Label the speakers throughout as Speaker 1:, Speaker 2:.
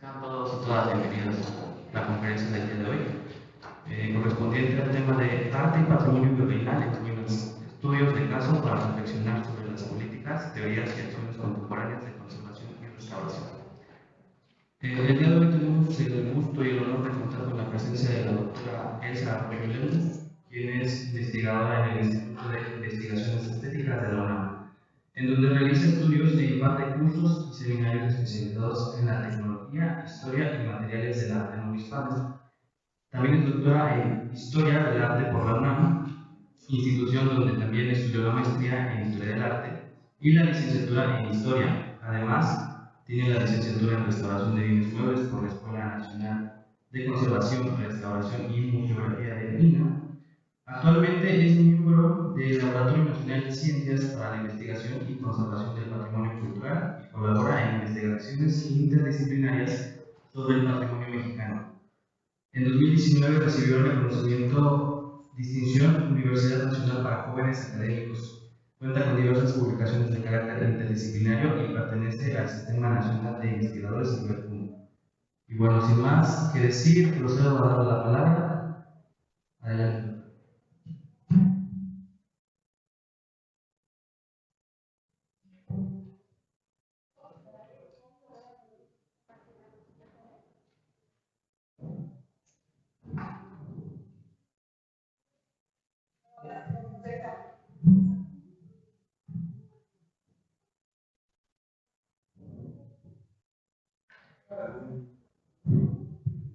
Speaker 1: Sean todos y todas bienvenidos a la conferencia del día de hoy, correspondiente al tema de arte y patrimonio virreinal en ruinas, estudios de caso para reflexionar sobre las políticas, teorías y acciones contemporáneas de conservación y restauración. El día de hoy tenemos el gusto y el honor de contar con la presencia de la doctora Elsa Arroyo Lemus, quien es investigadora en el Instituto de Investigaciones Estéticas de la UNAM, en donde realiza estudios e imparte cursos y seminarios especializados en la tecnología, historia y materiales del arte no hispano. También es doctora en Historia del Arte por la UNAM, institución donde también estudió la maestría en Historia del Arte y la licenciatura en Historia. Además, tiene la licenciatura en Restauración de Bienes Muebles por la Escuela Nacional de Conservación, Restauración y Museografía de Lina. Actualmente es miembro del Laboratorio Nacional de Ciencias para la Investigación y Conservación del Patrimonio Cultural y colabora en investigaciones interdisciplinarias sobre el patrimonio mexicano. En 2019 recibió el reconocimiento Distinción Universidad Nacional para Jóvenes Académicos. Cuenta con diversas publicaciones de carácter interdisciplinario y pertenece al Sistema Nacional de Investigadores y Perfumo. Y bueno, sin más que decir, procedo a dar la palabra. Adelante.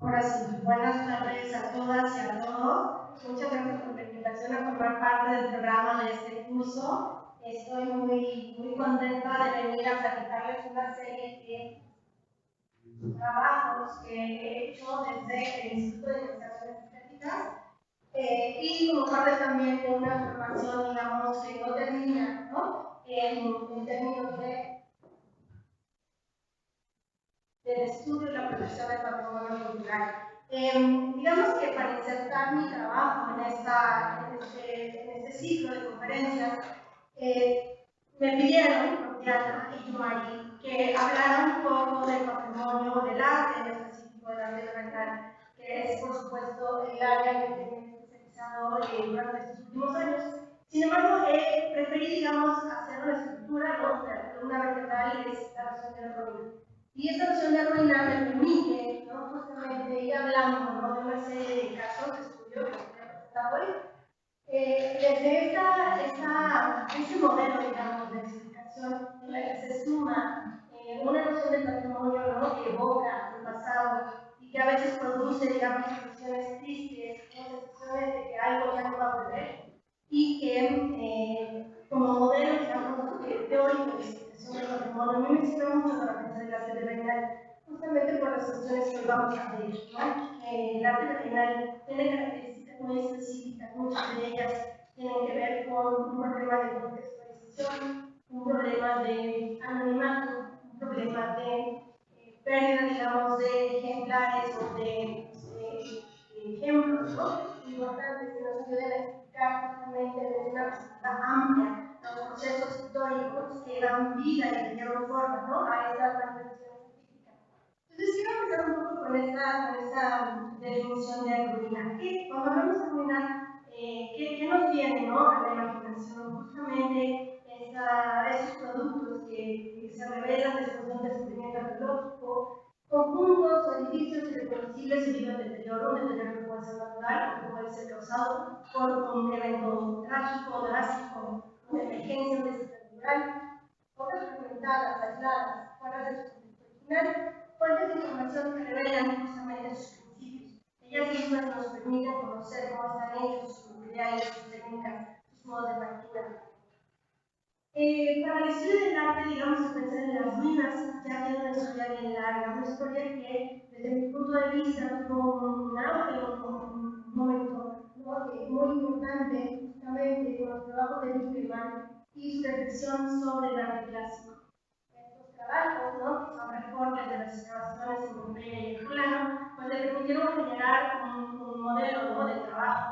Speaker 2: Ahora sí, buenas tardes a todas y a todos. Muchas gracias por la invitación a formar parte del programa de este curso. Estoy muy contenta de venir a platicarles una serie de trabajos que he hecho desde el Instituto de Investigaciones Estéticas y como parte también de una formación, digamos, que no termina, ¿no? En términos del estudio y la protección del patrimonio cultural. Digamos que para insertar mi trabajo en este ciclo de conferencias, me pidieron, Diana y Yumari, que hablara un poco del patrimonio del arte, en específico del arte regional, que es, por supuesto, el área en el que me he especializado durante estos últimos años. Sin embargo, preferí, digamos, hacer una estructura, ¿no? La columna vertebral es la versión de ruina. Y esta versión de ruina me permite, ¿no? Justamente ir hablando, ¿no? De una serie de casos de estudio que voy a presentar hoy. Desde este modelo, digamos, de explicación en la que se suma una noción de patrimonio, ¿no? Que evoca el pasado y que a veces produce, digamos, sensaciones tristes, ¿no? Sensaciones de que algo ya no va a volver, y que como modelo, digamos, teórico de explicación del patrimonio, a mí me sirve mucho para pensar el arte virreinal, justamente por las cuestiones que hoy vamos a ver, ¿no? El arte virreinal tiene características muy específicas, muchas de ellas tienen que ver con un problema de contextualización, un problema de anonimato, un problema de pérdida, digamos, de ejemplares o de ejemplos, ¿no? Importantes que nos ayuden a explicar justamente desde una perspectiva amplia los procesos históricos que dan vida y que dieron forma, ¿no? A estas manifestaciones científicas. Entonces, quiero empezar un poco con esta definición de ruina. Cuando hablamos de ruina, ¿qué nos viene, ¿no? A la imaginación? Justamente estos productos que se revelan después de un descubrimiento arqueológico, conjuntos o edificios irreconocibles debido al deterioro, un deterioro que puede ser natural o que puede ser causado por un evento trágico, drástico, una emergencia, un desastre natural, obras fragmentadas, aisladas, fuera de su contexto original, fuentes de información que revelan justamente sus principios. Ellas mismas nos permiten conocer cómo están hechos sus materiales, sus técnicas, sus modos de factura. Para la historia del arte, digamos que pensar en las ruinas ya tiene una historia bien larga, una historia que desde mi punto de vista tuvo un auge, un momento, ¿no? Muy importante justamente con los trabajos de Wickelmann y su reflexión sobre el arte clásico. Estos trabajos, ¿no? Que son recortes de las excavaciones en Pompeya y Herculano, pues le permitieron generar un modelo, ¿no? De trabajo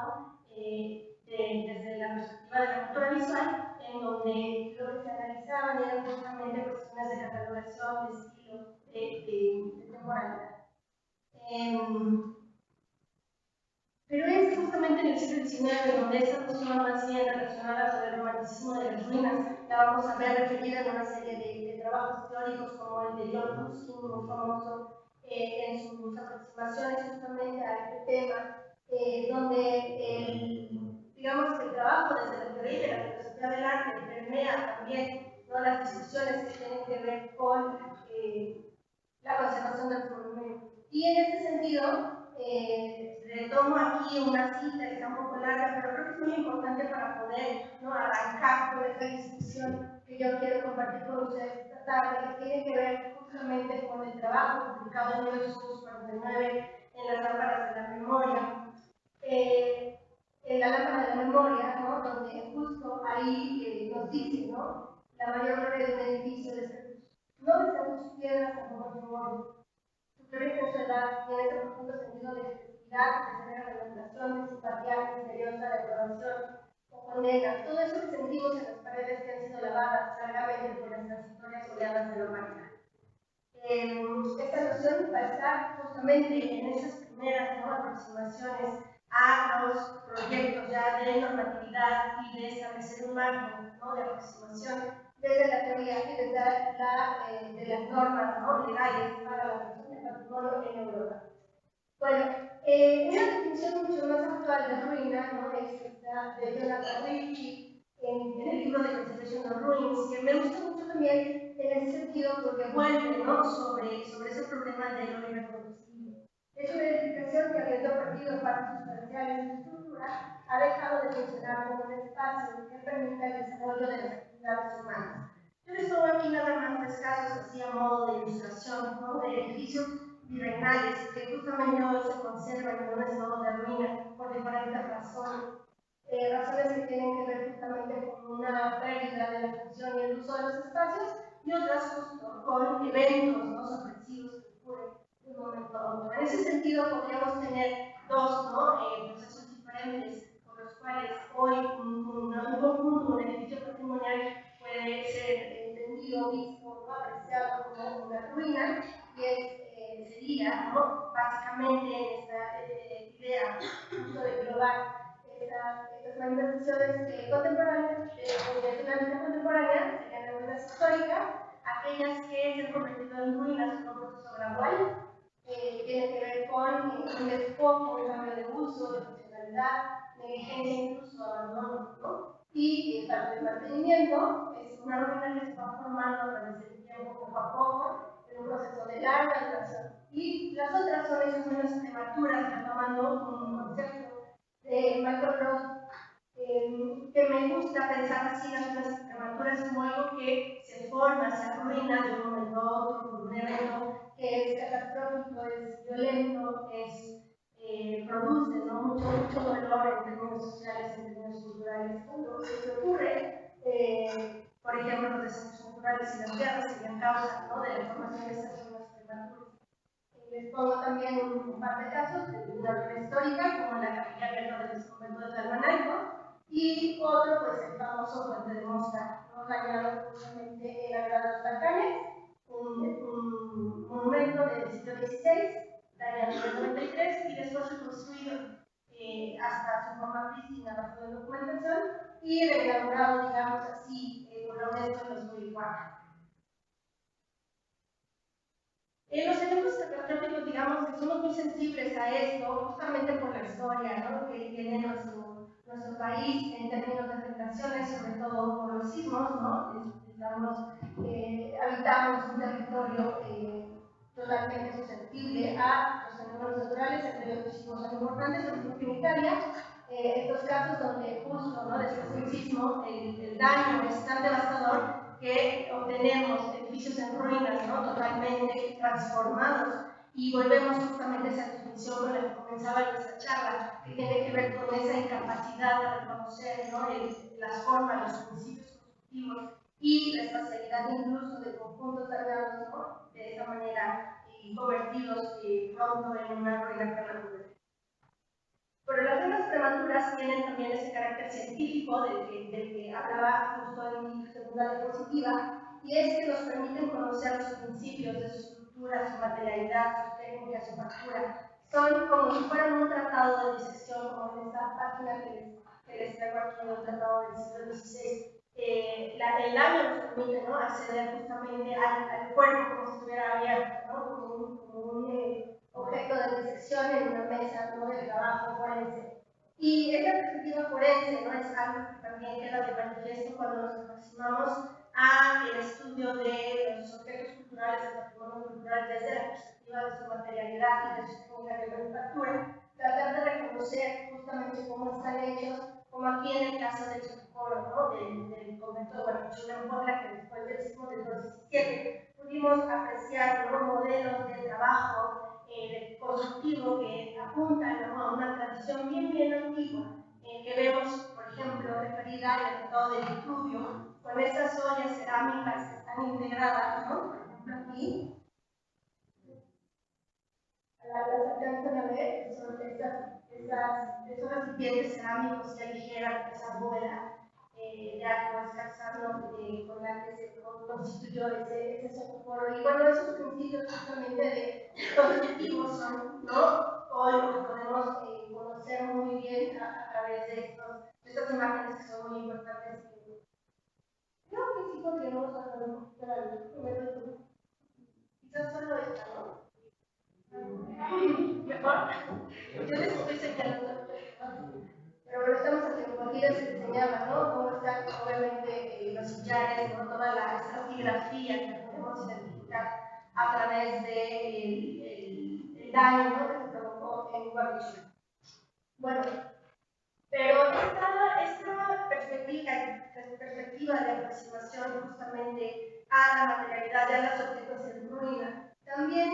Speaker 2: desde la perspectiva de la cultura visual, en donde lo que se analizaban eran justamente cuestiones de catalogación, de estilo, de contemporaneidad. Pero es justamente en el siglo XIX donde esta noción más bien relacionada con el romanticismo de las ruinas la vamos a ver referida en una serie de trabajos teóricos como el de John Ruskin, muy famoso en sus aproximaciones justamente a este tema, donde digamos que el trabajo desde la teoría de la filosofía del arte permea también, ¿no?, las discusiones que tienen que ver con la conservación del monumento. Y en este sentido, retomo aquí una cita que está un poco larga, pero creo que es muy importante para poder, ¿no?, arrancar con esta discusión que yo quiero compartir con ustedes esta tarde, que tiene que ver justamente con el trabajo publicado en 1949 en las lámparas de la memoria. En la lámpara de la memoria, ¿no?, donde justo ahí nos dice, ¿no?, la mayor gloria de un edificio no desde sus piedras tampoco su oro. Su corriente en su edad tiene ese profundo sentido de expresividad, de severa reglamentación, de simpatía misteriosa, de aprobación o condena. Todo eso que sentimos en las paredes que han sido lavadas largamente por las transitorias oleadas de la humanidad. Esta noción va a estar justamente en esas primeras, ¿no?, aproximaciones a los proyectos ya de normatividad y de establecer un marco, ¿no?, de aproximación desde la teoría y desde de las normas, ¿no?, legales para la protección del patrimonio en Europa. Bueno, una definición mucho más actual de ruina, ¿no?, es esta de Jonathan Ricci en el libro de Conservation of Ruins, que me gusta mucho también en ese sentido porque vuelve, ¿no?, sobre ese problema de lo irreproducible. Es una edificación que, habiendo perdido partes sustanciales de su estructura, ha dejado de funcionar como un espacio que permita el desarrollo de las actividades humanas. Yo les pongo aquí nada más tres casos así a modo de ilustración, ¿no?, de edificios virreinales que justamente hoy se conservan en un estado de ruina por diferentes razones. Razones que tienen que ver justamente con una pérdida de la función y el uso de los espacios y otras justo con eventos, ¿no?, sorpresivos que ocurren de un momento a otro. En ese sentido podríamos tener dos, ¿no?, procesos diferentes por los cuales hoy un conjunto, un edificio patrimonial puede ser entendido, visto, ¿no?, apreciado como una ruina, y sería, ¿no?, básicamente en esta idea justo de englobar estas manifestaciones contemporáneas, de la vida contemporánea, serían las ruinas históricas, aquellas que se han convertido en ruinas por un proceso gradual, tiene que ver con un despojo, un cambio de uso, de funcionalidad, negligencia, incluso abandono, ¿no? Y el falta de mantenimiento es una ruina que se va formando a través del tiempo, poco a poco, en un proceso de larga duración. Y las otras son esas ruinas prematuras, retomando un concepto de Michael Ross, que me gusta pensar así las ruinas prematuras como algo que se forma, se arruina de un momento a otro por un evento que es catastrófico, es violento, produce, ¿no?, mucho dolor en términos sociales, en términos culturales. Cuando esto ocurre, por ejemplo, los desastres naturales y las guerras serían causa, ¿no?, de la formación de estas ruinas prematuras. Les pongo también un par de casos de una ruina histórica, como la capilla abierta del convento de Tlalmanalco, y otro, pues el famoso puente de Mosca, ¿no?, dañado justamente en la Guerra de los Balcanes, un monumento del siglo XVI, dañado en el 93 y después reconstruido hasta su forma prístina bajo la documentación y reinaugurado, digamos así, por la UNESCO en 2004. Los eventos catastróficos, digamos que somos muy sensibles a esto, justamente por la historia, ¿no?, que tiene nuestro país en términos de afectaciones, sobre todo por los sismos, ¿no? Habitamos un territorio totalmente susceptible a los fenómenos naturales, entre los sismos son importantes, sobre todo en Italia. Estos casos donde justo, ¿no?, después de un sismo el daño es tan devastador que obtenemos edificios en ruinas, ¿no?, totalmente transformados, y volvemos justamente a esa definición con la que comenzaba nuestra charla, que tiene que ver con esa incapacidad de reconocer, ¿no?, las formas, los principios constructivos y la espacialidad incluso de conjuntos dañados, ¿no?, de esa manera y convertidos pronto en una ruina prematura. Pero las ruinas prematuras tienen también ese carácter científico del que hablaba justo en mi segunda diapositiva, y es que nos permiten conocer los principios de su estructura, su materialidad, su técnica, su factura. Son como si fueran un tratado de disección, como en esta página que les traigo aquí de un tratado del siglo XVI. El daño nos permite, ¿no?, acceder justamente al cuerpo como si estuviera abierto, ¿no?, como un objeto de disección en una mesa, ¿no?, de trabajo forense. Y esta perspectiva forense, ¿no?, es algo que también queda de manifiesto cuando nos aproximamos al estudio de los objetos culturales, del patrimonio cultural, desde la perspectiva de su materialidad y de su técnica de manufactura, tratar de reconocer justamente cómo están hechos, como aquí en el caso del Socorro, ¿no?, del convento de Guanajuato en Puebla, que después del sismo del 2017 pudimos apreciar, ¿no?, modelos de trabajo constructivo que apuntan, ¿no?, a una tradición bien antigua, que vemos, por ejemplo, referida al Tratado de Vitruvio, con estas ollas cerámicas que están integradas, ¿no?, por ejemplo aquí, las alcanzan a ver, que son esos recipientes cerámicos que aligeran esa bóveda de agua escarzano con la que se constituyó ese Socorro. Y bueno, esos principios justamente de constructivos son, ¿no?, hoy lo que podemos conocer muy bien a través de estas imágenes que son muy importantes. Creo que sí podríamos hablar un poquito de la luz, quizás solo esta, ¿no? ¿Mejor? Yo les estoy señalando, pero bueno, estamos a tiempo. Aquí les enseñaba, ¿no?, cómo están obviamente los sillares, ¿no?, toda la estratigrafía que podemos identificar a través del daño, ¿no?, que se provocó en Guadalajara. Bueno, pero esta perspectiva de aproximación justamente a la materialidad, a los objetos en ruina, también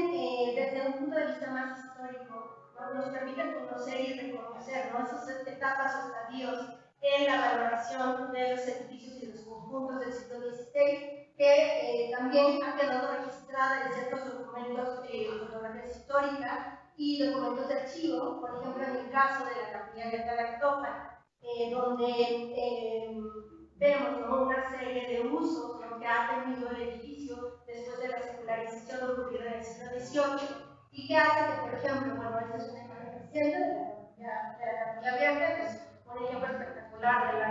Speaker 2: desde un punto de vista más histórico, ¿no?, nos permite conocer y reconocer, ¿no?, esas etapas o estadios en la valoración de los edificios y los conjuntos del siglo XVI, que también ha quedado registrada en ciertos documentos de fotografía histórica y documentos de archivo, por ejemplo, en el caso de la Capilla de Alactofa, donde vemos, ¿no?, una serie de usos, ¿no?, que ha tenido el edificio después de la secularización ocurrida en el siglo XVIII, y que hace que, por ejemplo, bueno, esta es una imagen reciente de la Capilla Vieja, que es un ejemplo espectacular de la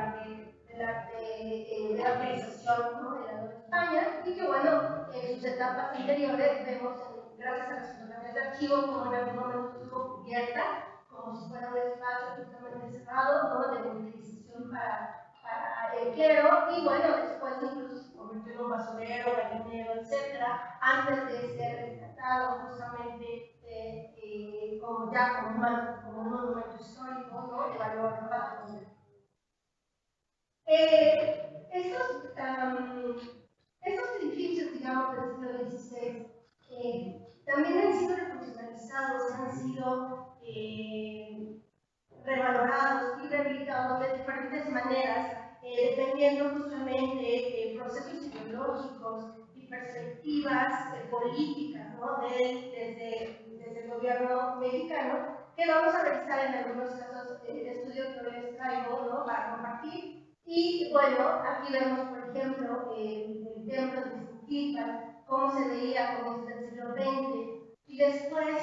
Speaker 2: utilización, ¿no?, de la Nueva España, y que, bueno, en sus etapas anteriores vemos, gracias a las fotografías de archivo, como en algún momento estuvo cubierta, como si fuera un espacio justamente cerrado, ¿no?, de utilización para el clero, y bueno, después incluso se convirtió en un basurero, gallinero, etcétera, antes de ser rescatado justamente como un monumento histórico, ¿no?, de valor patrimonial. Estos edificios, digamos, del siglo XVI, también han sido refuncionalizados, han sido revalorados y rehabilitados de diferentes maneras, dependiendo justamente de procesos ideológicos y perspectivas políticas, ¿no?, desde el gobierno mexicano, que vamos a revisar en algunos casos el estudio que hoy les traigo, ¿no?, para compartir. Y bueno, aquí vemos, por ejemplo, el templo de Iztaccíhuatl, cómo se veía a comienzos del siglo XX, y después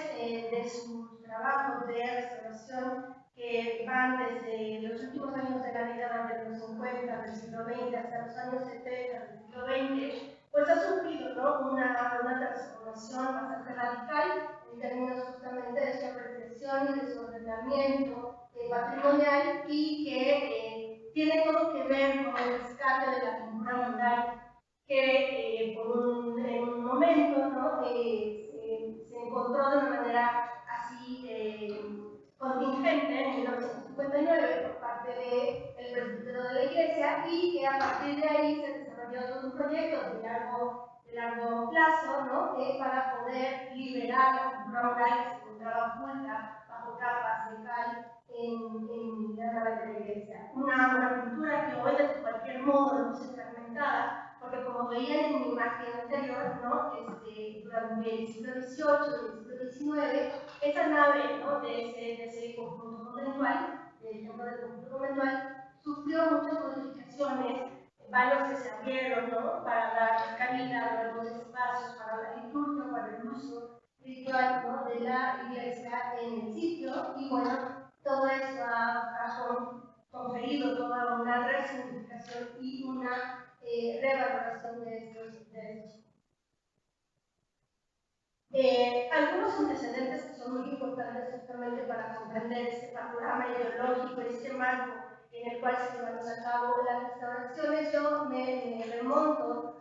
Speaker 2: de sus trabajos de restauración que van desde los últimos años de la década de los 50 del siglo XX hasta los años 70 del siglo XX, pues ha sufrido, ¿no?, una transformación bastante radical en términos justamente de su apreciación y de su ordenamiento patrimonial, y que tiene todo que ver con el rescate de la pintura mural que en un momento, ¿no?, se encontró de una manera así contingente en 1959 por parte del presbítero de la Iglesia, y que a partir de ahí se desarrolló todo un proyecto de largo plazo, ¿no?, para poder liberar la pintura mural que se encontraba oculta bajo capas de cal en la nave de la Iglesia. Una pintura que hoy de cualquier modo luce fragmentada, porque como veían en mi imagen anterior, ¿no?, durante el siglo XVIII y el siglo XIX, esa nave, ¿no?, de ese conjunto conventual, del templo del conjunto conventual, sufrió muchas modificaciones vanos que se abrieron, ¿no? Para dar cabida a nuevos espacios para la liturgia, para el uso ritual, ¿no? De la iglesia en el sitio. Y bueno, todo esto ha conferido toda una resignificación y una revaloración de estos. Algunos antecedentes que son muy importantes justamente para comprender este panorama ideológico, este marco en el cual se llevan a cabo las restauraciones. Yo me remonto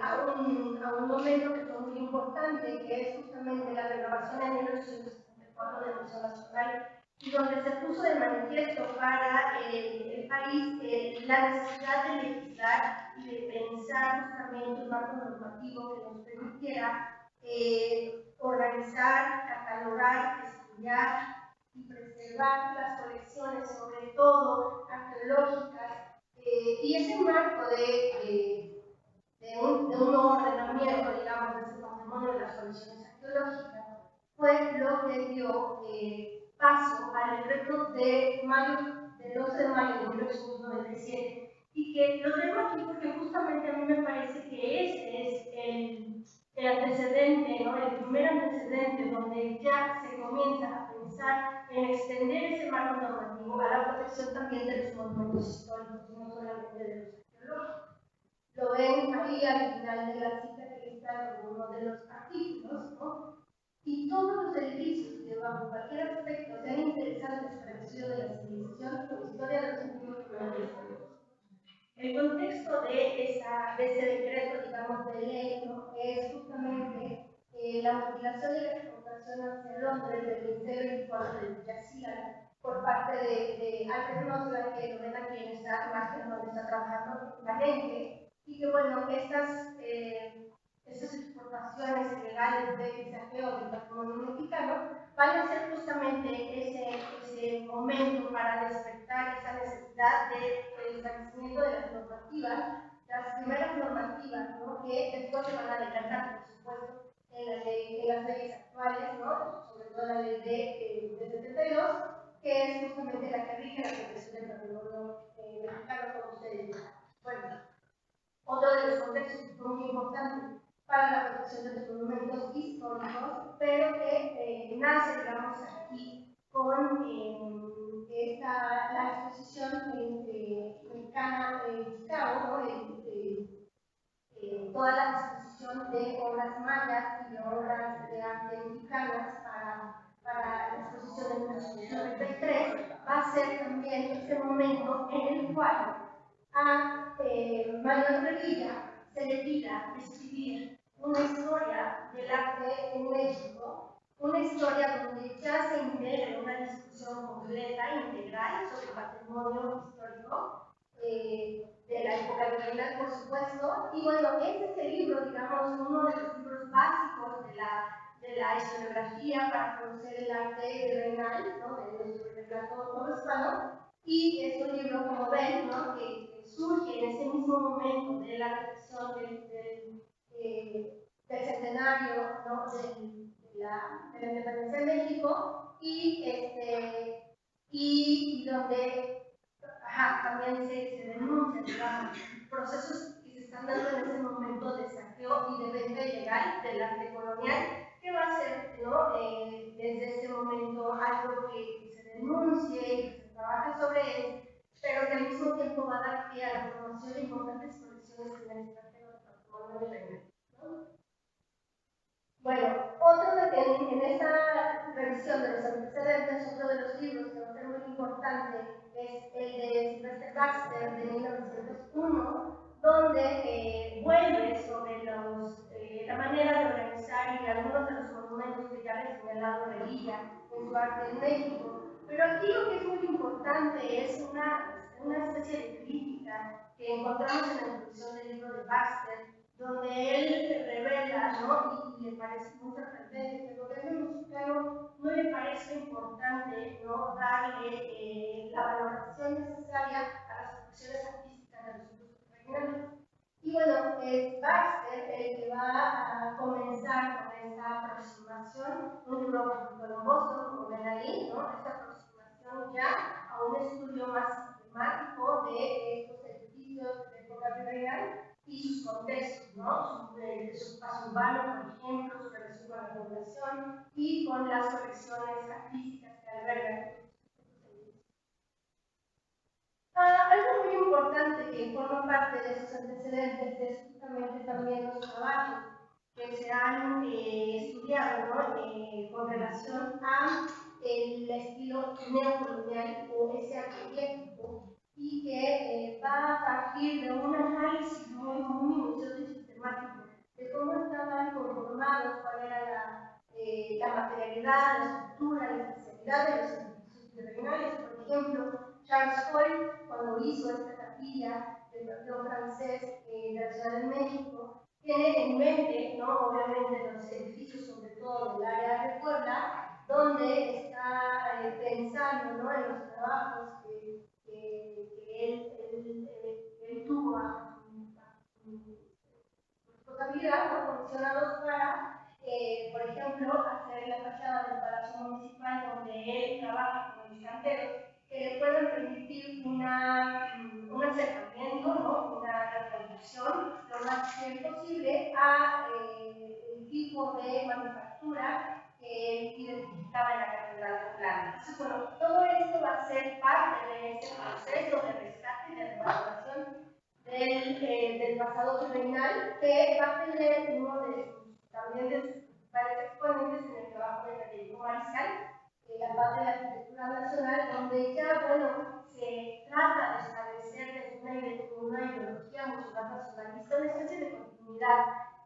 Speaker 2: a un momento que fue muy importante, que es justamente la renovación en 1874 del Museo Nacional, y donde se puso de manifiesto para el país la necesidad de legislar y de pensar justamente un marco normativo que nos permitiera organizar, catalogar, estudiar y preservar las colecciones, sobre todo arqueológicas, y ese marco de un ordenamiento, digamos, de ese patrimonio de las colecciones arqueológicas, fue lo que dio paso al decreto de mayo, del 12 de mayo de 1897, y que lo tengo aquí porque justamente a mí me parece que ese es el antecedente, ¿no? El primer antecedente donde ya se comienza a pensar en extender ese marco normativo a la protección también de los monumentos históricos, no solamente de los arqueológicos. Lo ven ahí al final de la cita que está como uno de los artículos, ¿no? Y todos los edificios que bajo cualquier aspecto sean interesantes para el estudio de la civilización o historia de los antiguos lugares. El contexto de este decreto, digamos, de ley, ¿no? Es justamente la mutilación y la exportación hacia Londres del Liceo 24 de Villasila por parte de Alfred Noslan, que lo ven aquí en esta imagen donde está trabajando la gente, y que bueno, estas exportaciones ilegales de saqueo del patrimonio mexicano van a ser justamente ese momento para despertar esa necesidad de establecimiento de las normativas, las primeras normativas, ¿no? Que después se van a decantar, por supuesto, en las leyes actuales, ¿no? Sobre todo la ley de 72, que es justamente la que rige la protección del patrimonio mexicano, como ustedes saben. Bueno, otro de los contextos que fue muy importante para la protección de los monumentos históricos, pero que nace, digamos, aquí con la exposición mexicana en Chicago, ¿no? Toda la exposición de obras mayas y de obras de arte mexicanas para la exposición de 1993, va a ser también ese momento en el cual a Manuel Revilla se le pida escribir una historia del arte en México, una historia donde ya se integre una discusión completa, integral sobre el patrimonio histórico de la época virreinal, por supuesto. Y bueno, este es el libro, digamos, uno de los libros básicos de la historiografía para conocer el arte virreinal, ¿no? De nuestro virreinato hispano. Y es un libro, como ven, ¿no? que surge en ese mismo momento de la reflexión del centenario, ¿no? de la independencia de México, y donde también se denuncian, digamos, procesos que se están dando en ese momento de saqueo y de venta ilegal del arte colonial, que va a ser, ¿no? Desde ese momento algo que se denuncie y que se trabaje sobre él, pero que al mismo tiempo va a dar pie a la formación de importantes colecciones en el extranjero de patrimonio virreinal, ¿no? Bueno, en esta revisión de los antecedentes, otro de los libros que va a ser muy importante es el de Sylvester Baxter de 1901, donde vuelve sobre la manera de organizar y algunos de los monumentos que ya les señalado Revilla en su arte en México. Pero aquí lo que es muy importante es una especie de crítica que encontramos en la introducción del libro de Baxter, donde él revela, ¿no? Y le parece muy sorprendente que el gobierno mexicano no le parece importante, ¿no? Darle la valoración necesaria a las producciones artísticas de los grupos regionales. Y bueno, es Baxter el que va a comenzar con esta aproximación, un libro por Don Boston, como ven ahí, ¿no? Esta aproximación ya a un estudio más sistemático de estos edificios, de época virreinal y sus contextos, ¿no? Su paso urbano, por ejemplo, su relación con la población y con las colecciones artísticas que albergan. Algo muy importante que forma parte de esos antecedentes es justamente también los trabajos que se han estudiado, ¿no? Con relación a el estilo neocolonial o ese arquetípico y que va a partir de un análisis muy minucioso y sistemático de cómo estaban conformados, cuál era la materialidad, la estructura, la especialidad de los edificios virreinales. Por ejemplo, Charles Hall, cuando hizo esta capilla del Panteón Francés de la Ciudad de México, tiene en mente, ¿no? Obviamente, los edificios, sobre todo del área de Puebla, donde está pensando, ¿no? En los trabajos que él tuvo bajo su responsabilidad, ¿no? Comisionados para, por ejemplo, hacer la fachada del Palacio Municipal, donde él trabaja con los canteros, que le puedan permitir un acercamiento, ¿no? Una traducción lo más fiel posible a el tipo de manufactura que él identificaba en la Catedral Poblana. Entonces, bueno, todo esto va a ser parte de ese proceso de rescate y de restauración del pasado virreinal, que va a tener uno de sus, también de sus principales exponentes en el trabajo de Federico Mariscal, la parte de la arquitectura nacional, donde ya, bueno, se trata de establecer desde una ideología mucho más nacionalista, una especie de continuidad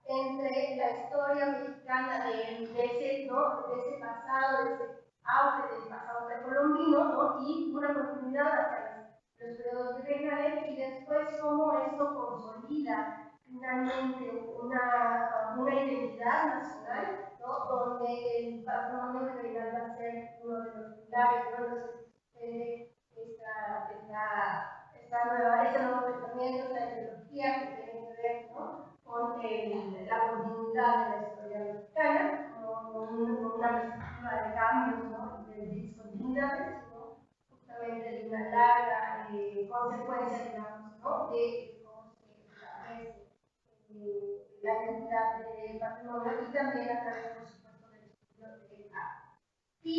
Speaker 2: entre la historia mexicana de ese, ¿no? De ese pasado, de ese auge del pasado precolombino, ¿no? Y una continuidad hacia los periodos virreinales y después cómo esto consolida finalmente una identidad nacional, ¿no? Donde el patrimonio virreinal va a ser uno de los pilares, ¿no? Entonces, este nuevo pensamiento, esta ideología que tiene que ver, ¿no? Con la continuidad de la historia mexicana, no una perspectiva de cambios, ¿no? De discontinuidades, sino justamente de una larga consecuencia, digamos, ¿no? De cómo se establece la identidad del patrimonio y también a través, por supuesto, del estudio del arte. Y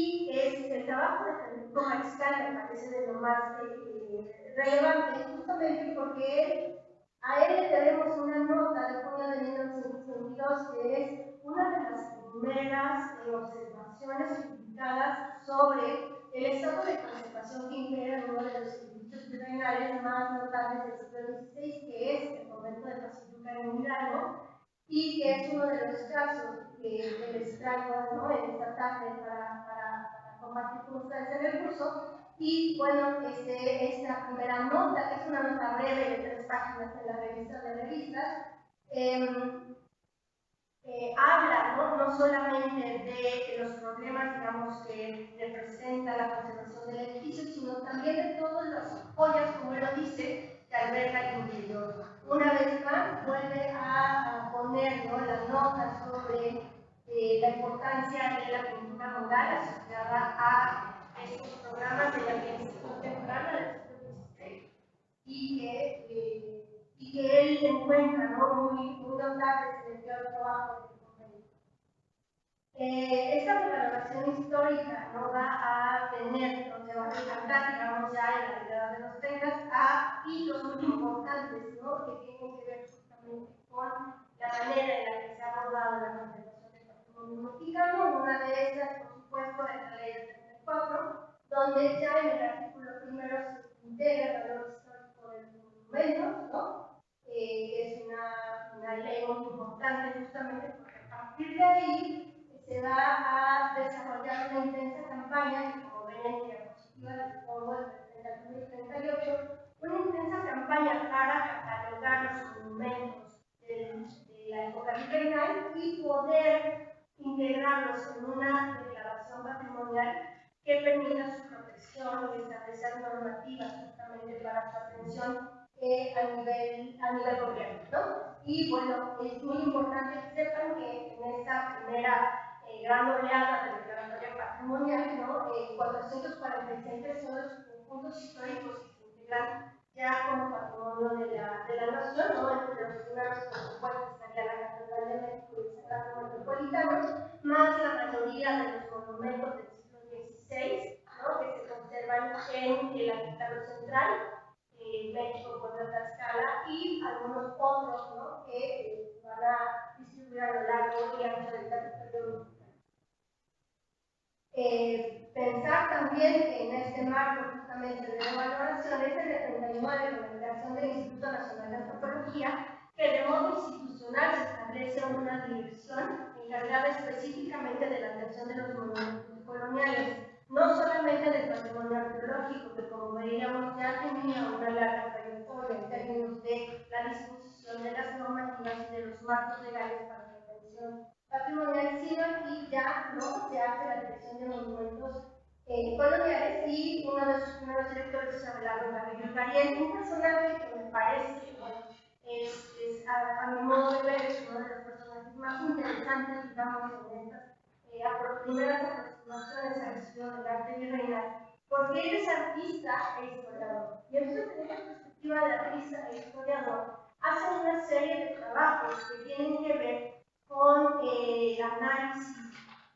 Speaker 2: el trabajo de Federico Mariscal me parece de lo más relevante, justamente porque a él le tenemos una nota de junio de 1922 que es una de las primeras observaciones publicadas sobre el estado de conservación que impera en uno de los edificios virreinales más notables del siglo XVI, que es el convento de Pacifica en Hidalgo, y que es uno de los casos que les traigo, ¿no? En esta tarde para compartir con ustedes en el curso. Y bueno, esta primera nota, que es una nota breve de 3 páginas en la revista de revistas, habla, ¿no? Solamente de los problemas, digamos, que representa la conservación del edificio, sino también de todas las joyas, como él lo dice, que alberga el interior. Una vez más, vuelve a poner, ¿no? Las notas sobre la importancia de la pintura mural asociada a estos programas de la civilización temprana del siglo XVI y que él encuentra, ¿no? muy notable en el peor trabajo de esta catalogación histórica no va a tener, o se va a resaltar, digamos, ya en la década de los 30 a hitos muy importantes, ¿no? Que tienen que ver justamente con la manera en la que se ha abordado la conservación del patrimonio mexicano. Una de estas, por supuesto, es la ley del 34, donde ya en el artículo primero se integra el valor histórico de los monumentos, ¿no? Es una ley muy importante justamente porque a partir de ahí se va a desarrollar una intensa campaña, que como ven en la diapositiva, les pongo el 31 y 38, una intensa campaña para catalogar los monumentos de la época virreinal y poder integrarlos en una declaración patrimonial que permita su protección y establecer normativas justamente para su atención a nivel gobierno, ¿no? Y bueno, es muy importante que sepan que en esta primera gran oleada de declaratoria patrimonial, ¿no? 446 tesoros conjuntos históricos que se integran ya como patrimonio de la nación, ¿no? Entre los primeros, por supuesto, estaría la Catedral de México y el Senado Metropolitano, más la mayoría de los monumentos del siglo XVI, ¿no? Que se conservan en la capital central, México, Puebla, Tlaxcala, y algunos otros, ¿no? Que van a distribuir a lo largo y ancho del territorio. Pensar también que en este marco justamente de evaluación es el de 39 con la creación del Instituto Nacional de Antropología, que de modo institucional se establece una dirección encargada específicamente de la atención de los monumentos coloniales, no solamente del patrimonio arqueológico, que como veíamos ya tenía una larga trayectoria en términos de la disposición de las normativas y de los marcos legales para la atención patrimonial, sino aquí ya no se hace la dirección de monumentos coloniales, y uno de sus primeros directores es Abelardo Carrillo Gariel, un personaje que me parece que es a mi modo de ver, es uno de los personajes más interesantes, digamos, en estas primeras aproximaciones al estudio del arte virreinal, porque él es artista e historiador. Y entonces, en esta perspectiva de artista e historiador, hace una serie de trabajos que tienen que ver con el análisis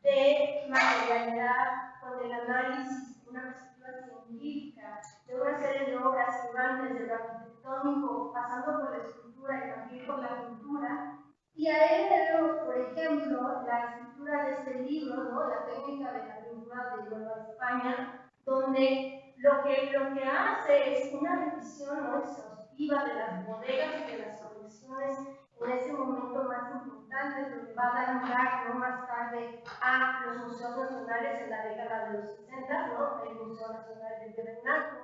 Speaker 2: de materialidad, con el análisis de una perspectiva científica, de una serie de obras que van desde lo arquitectónico, pasando por la escultura y también por la pintura. Y a él tenemos, por ejemplo, la escritura de este libro, ¿no? La técnica de la pintura de Nueva España, donde lo que hace es una revisión, ¿no?, exhaustiva de las bodegas y de las colecciones en ese momento más importante, lo que va a dar lugar, ¿no?, más tarde a los museos nacionales en la década de los 60, ¿no? El Museo Nacional del Virreinato,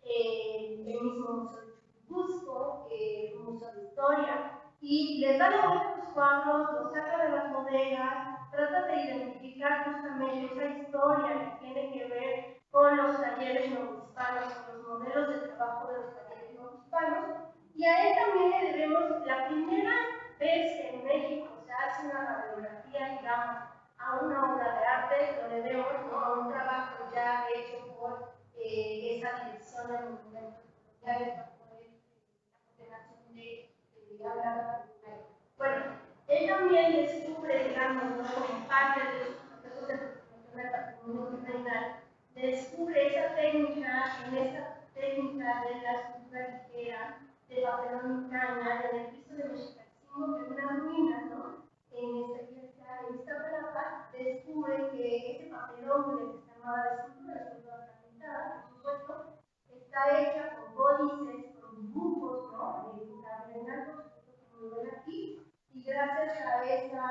Speaker 2: el mismo Museo de Churubusco, el Museo de Historia, y les da la vuelta a los cuadros, los saca de las bodegas, trata de identificar justamente esa historia que tiene que ver con los talleres novohispanos, con los modelos de trabajo de los talleres novohispanos. Y a él también le debemos la primera vez que en México se hace una radiografía, digamos, a una obra de arte, lo debemos, ¿no?, a un trabajo ya hecho por esa dirección de monumentos coloniales para poder la coordinación de hablar. Bueno, él también descubre, digamos, ¿no?, como parte de sus procesos de transformación del patrimonio virreinal, descubre esa técnica, en esta técnica de la escultura ligera, de papelón y caña, en el piso de Mexicalcingo, que es una ruina, ¿no? En Iztapalapa, descubre que ese papelón que está llamada de escultura, la escultura fragmentada, por supuesto, está hecha con códices, con dibujos, ¿no? De época virreinal, por supuesto, como lo ven aquí, y gracias a esa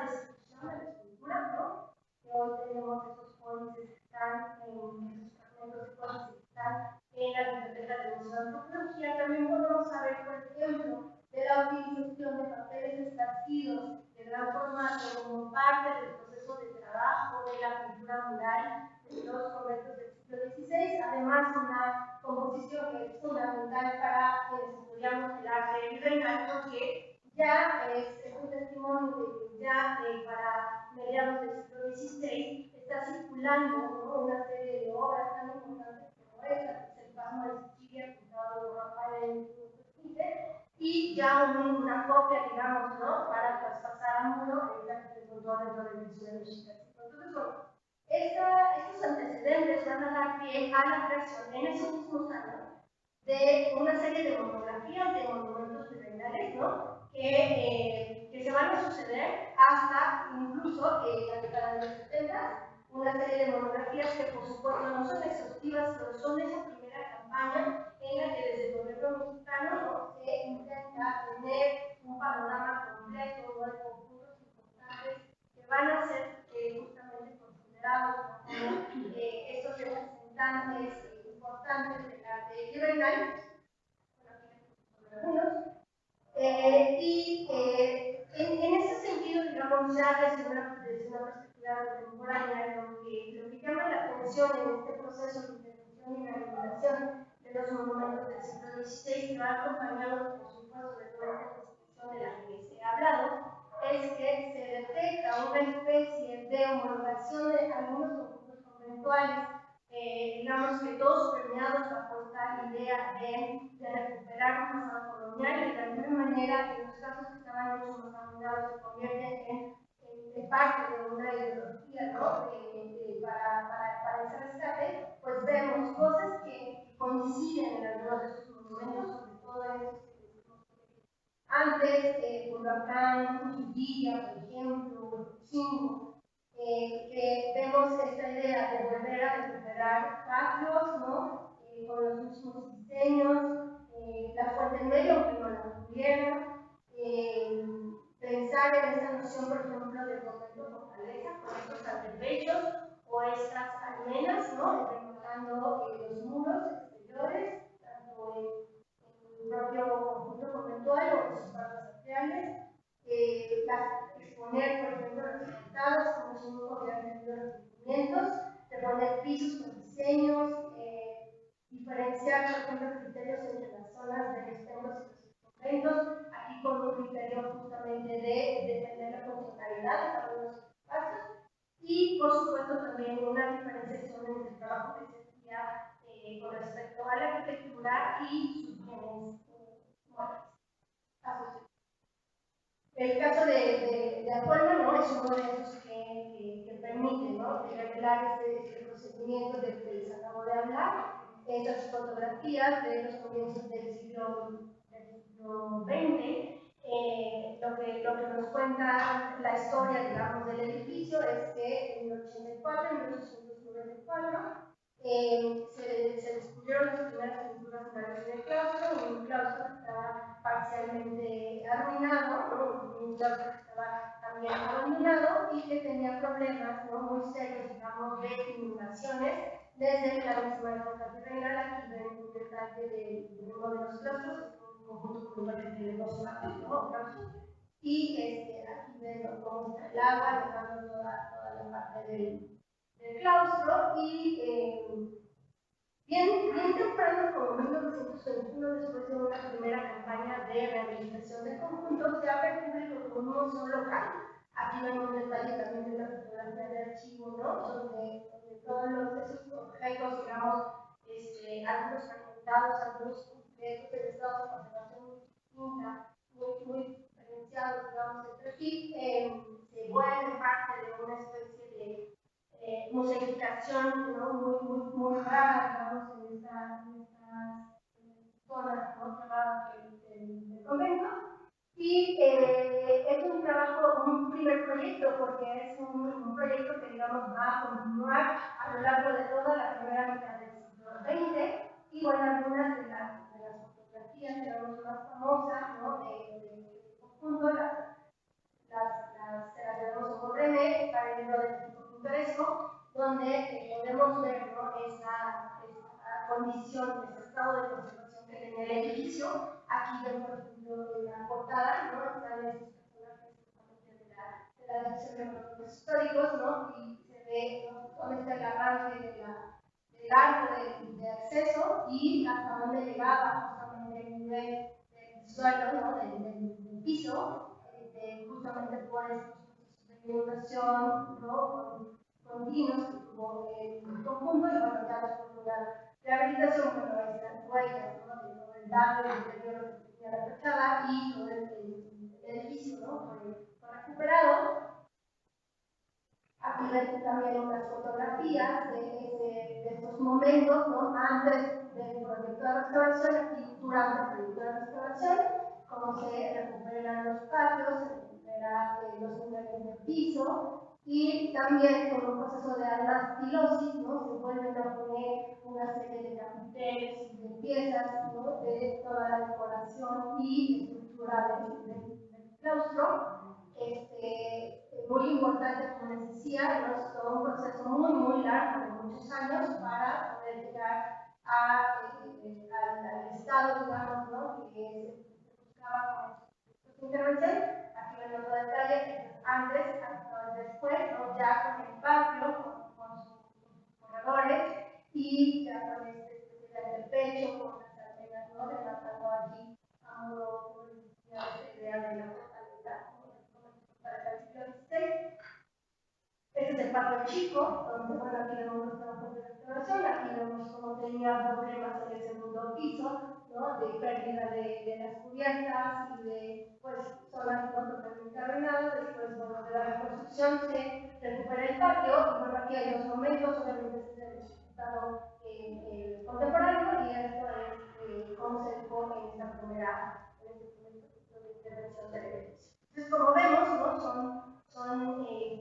Speaker 2: destrucción de la escultura, ¿no?, que hoy tenemos esos códices que están en esos fragmentos de códices que están en la biblioteca del Museo de Antropología. También podemos saber, por ejemplo, de la utilización de papeles esparcidos de gran formato como parte del proceso de trabajo de la pintura mural de los conventos del siglo XVI, además una composición que es fundamental para quienes estudiamos el arte virreinal, porque ya es un testimonio de que ya para mediados del siglo XVI está circulando, ¿no?, una serie de obras tan importantes como esta, que es el Pasmo de Sicilia, pintado por Rafael en 1915, y ya una copia, digamos, ¿no?, para traspasar a muro, esta que se encontró dentro del Museo de Mexicalcingo. Entonces, bueno, estos antecedentes van a dar pie a la creación en esos mismos años de una serie de monografías de monumentos virreinales, ¿no?, que se van a suceder hasta incluso la década de los 70, una serie de monografías que por supuesto no son exhaustivas, pero son esa primera campaña en la que desde el gobierno mexicano, ¿no?, se intenta tener un panorama completo, ¿no?, de conjuntos importantes que van a ser justamente considerados como estos representantes importantes del arte virreinal, en ese sentido, digamos, ya desde una perspectiva contemporánea, lo que llama la atención en este proceso de intervención y rehabilitación de los monumentos del siglo XVI, que va acompañado, por supuesto, de toda esta investigación de la que se ha hablado, es que se detecta una especie de homologación de algunos conjuntos conventuales digamos que todos premiados bajo esta idea de recuperar un pasado colonial y de alguna manera en los casos que estaban mucho más abandonados se convierten en parte de una ideología, ¿no? Para ese rescate, pues vemos cosas que coinciden en algunos de sus monumentos, sobre todo en estos que decimos antes, Culhuacán, Cuchutilla, por ejemplo, Chingo, que vemos esta idea de volver a recuperar patios, ¿no? Con los mismos diseños, la fuente en medio, aunque no la tuviera, pensar en esta noción, por ejemplo, del convento fortaleza, con estos antepechos o estas almenas, ¿no? Rematando los muros exteriores, tanto en el propio conjunto conventual o en sus partes atriales, exponer, por ejemplo, las portadas como si no hubieran tenido requerimientos, de poner pisos con diseños, diferenciar, por ejemplo, criterios entre las zonas de los templos y los conventos, aquí con un criterio justamente de defender la funcionalidad de cada uno de los espacios, y por supuesto también una diferenciación en el trabajo que se hacía con respecto a la arquitectura y sus bienes asociados. El caso de Apuelma, ¿no? Es uno de esos que permite, ¿no? Revelar este procedimiento del que les acabo de hablar. Estas fotografías de los comienzos del siglo XX, lo que nos cuenta la historia, digamos, del edificio es que en el 84, en 1894, se descubrieron las primeras pinturas murales en el claustro, un claustro que estaba parcialmente arruinado, ¿no? Un claustro que estaba también abandonado y que tenía problemas, ¿no? Muy serios, digamos, de inundaciones desde la misma época virreinal. Aquí ven un detalle de uno de los claustros, un conjunto cultural que tiene dos patios, ¿no? Y aquí ven cómo está el agua, dejando toda la parte del claustro y bien temprano, como 1921, después de una primera campaña de rehabilitación del conjunto, se abre al público como un museo local. Aquí vemos un detalle también de una fotografía de archivo, ¿no? Donde todos esos objetos, digamos, algunos fragmentados, algunos completos, en estados de conservación muy distinta, muy diferenciados, digamos, entre sí, se vuelven parte de una especie de museificación, ¿no? Muy rara, digamos, en estas zonas, ¿no? Llamadas del convento. Y es un trabajo, un primer proyecto, porque es un proyecto que, digamos, va a continuar a lo largo de toda la primera mitad del siglo XX. Y bueno, algunas de las fotografías, digamos, más famosas, ¿no? De conjunto, se las debemos a René para el libro del tipo pintoresco, donde podemos ver, ¿no? esa condición, ese estado de conservación que tenía el edificio. Aquí ven, por ejemplo, en la portada, ¿no? Están estos personajes justamente de la Dirección de Monumentos Históricos, ¿no? Y se ve, ¿no? Dónde está el arranque del arco de acceso y hasta dónde llegaba justamente el nivel del suelo, ¿no? Del piso, justamente por estos procesos de inundación, ¿no? Continuos que tuvo el conjunto, y bueno, ya después de la rehabilitación, bueno, estas huellas, ¿no? De todo el daño y el deterioro que tenía la fachada y todo el edificio, ¿no? Fue recuperado. Aquí ven también unas fotografías de estos momentos, ¿no? Antes del proyecto de restauración, aquí durante el proyecto de restauración, cómo se recuperan los patios, se recupera los niveles del piso, y también con un proceso de anastilosis, ¿no? Se vuelven a poner una serie de capiteles y de piezas, ¿no? De toda la decoración y estructura del claustro. Muy importante, como les decía, ¿no? Es todo un proceso muy largo de muchos años para poder llegar al estado, digamos, ¿no? Que se buscaba con esta intervención. Aquí ven otro detalle, antes, después, ¿no? Ya con el patio, con sus corredores y ya con el pecho, con las almenas, ¿no? Rematando aquí a modo, como les decía, esta idea de la fortaleza, ¿no? Para el siglo XVI. Ese es el el Pato Chico, donde, bueno, aquí vemos los trabajos de restauración, aquí vemos cómo tenía problemas en el segundo piso, ¿no? De pérdida de las cubiertas y de, pues, zonas no totalmente arruinadas. Después, bueno, de la reconstrucción se recupera el patio, y bueno, aquí hay dos momentos, obviamente este es el resultado contemporáneo, y esto es cómo se dejó en esta primera intervención del edificio. Entonces, como vemos, ¿no? son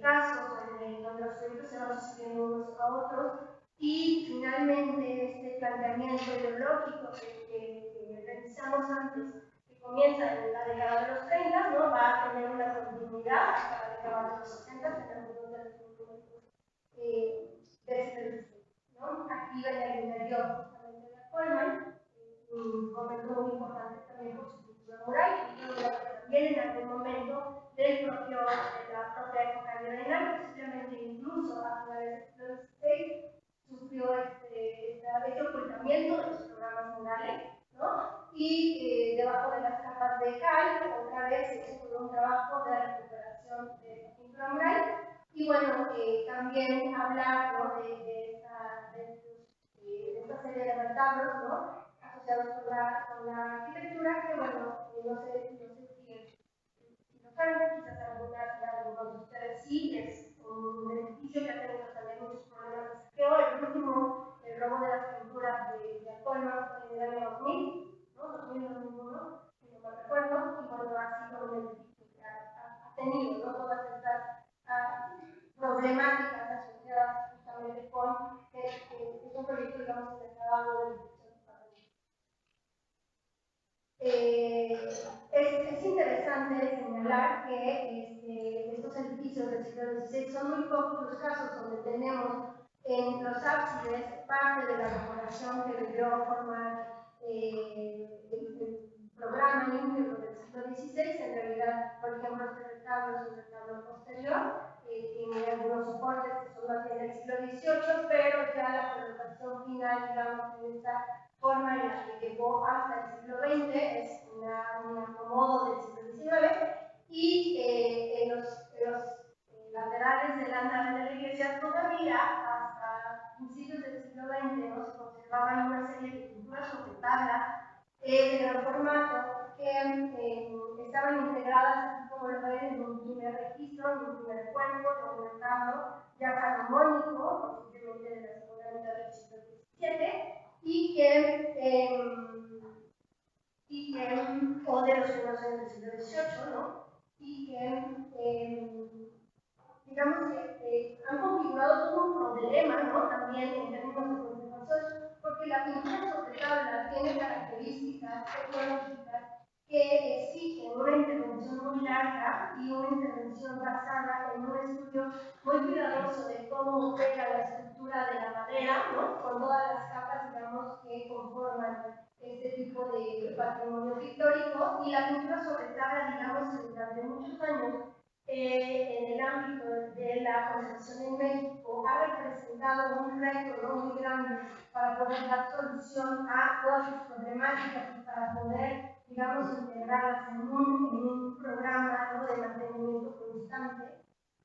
Speaker 2: casos donde los proyectos se van sucediendo unos a otros, y finalmente este planteamiento ideológico que revisamos antes, que comienza en la década de los 30, ¿no? Va a tener una continuidad hasta la década de los 60 en algunos de los documentos de este, ¿no? Aquí en el interior justamente de Coleman, un momento muy importante también por su cultura mural, y también en algún momento de la propia época virreinal, posiblemente incluso a finales del siglo XVI, sufrió este ocultamiento de los programas murales, ¿no? Y debajo de las capas de cal, otra vez se hizo todo un trabajo de recuperación de la pintura mural. Y bueno, también hablar, ¿no? de esta serie de retablos, ¿no? Asociados con la arquitectura, que bueno, no sé si lo saben, quizás algunos de ustedes sí, es un edificio que ha tenido también muchos problemas de saqueo. El último, el robo de las pinturas de Alcolma fue en el año 2000, ¿no? 2001, si no me recuerdo, y bueno, ha sido un edificio que ha tenido, ¿no? Todas estas problemáticas asociadas justamente con es un proyecto, digamos, que se ha dado de es interesante señalar que estos edificios del siglo XVI son muy pocos los casos donde tenemos en los ábsides parte de la decoración que debió formar el programa íntegro del siglo XVI. En realidad, por ejemplo, este retablo es un retablo posterior, tiene algunos soportes que son más bien del siglo XVIII, pero ya la colocación final, digamos, en esta forma en la que llegó hasta el siglo XX, es un acomodo del siglo XIX, y en los laterales del andar de la iglesia todavía, hasta principios del siglo XX, ¿no? Se conservaban una serie de pinturas sobre tabla de gran formato que estaban integradas, así como lo ven, en un primer registro, en un primer cuerpo, en un retablo ya salomónico, posiblemente de la segunda mitad del siglo XVII, o de los primeros años del siglo XVIII, ¿no? Y que digamos que han configurado todo un problema, ¿no? También en términos de conservación, porque la pintura sobre tabla tiene características tecnológicas que exigen una intervención muy larga y una intervención basada en un estudio muy cuidadoso de cómo opera la estructura de la madera, ¿no? Con todas las capas, digamos, que conforman este tipo de patrimonio pictórico, y la pintura sobre tabla, digamos, que durante muchos años en el ámbito de la conservación en México ha representado un reto, ¿no? Muy grande para poder dar solución a todas sus problemáticas y para poder, digamos, integrarlas en un programa, ¿no? De mantenimiento constante.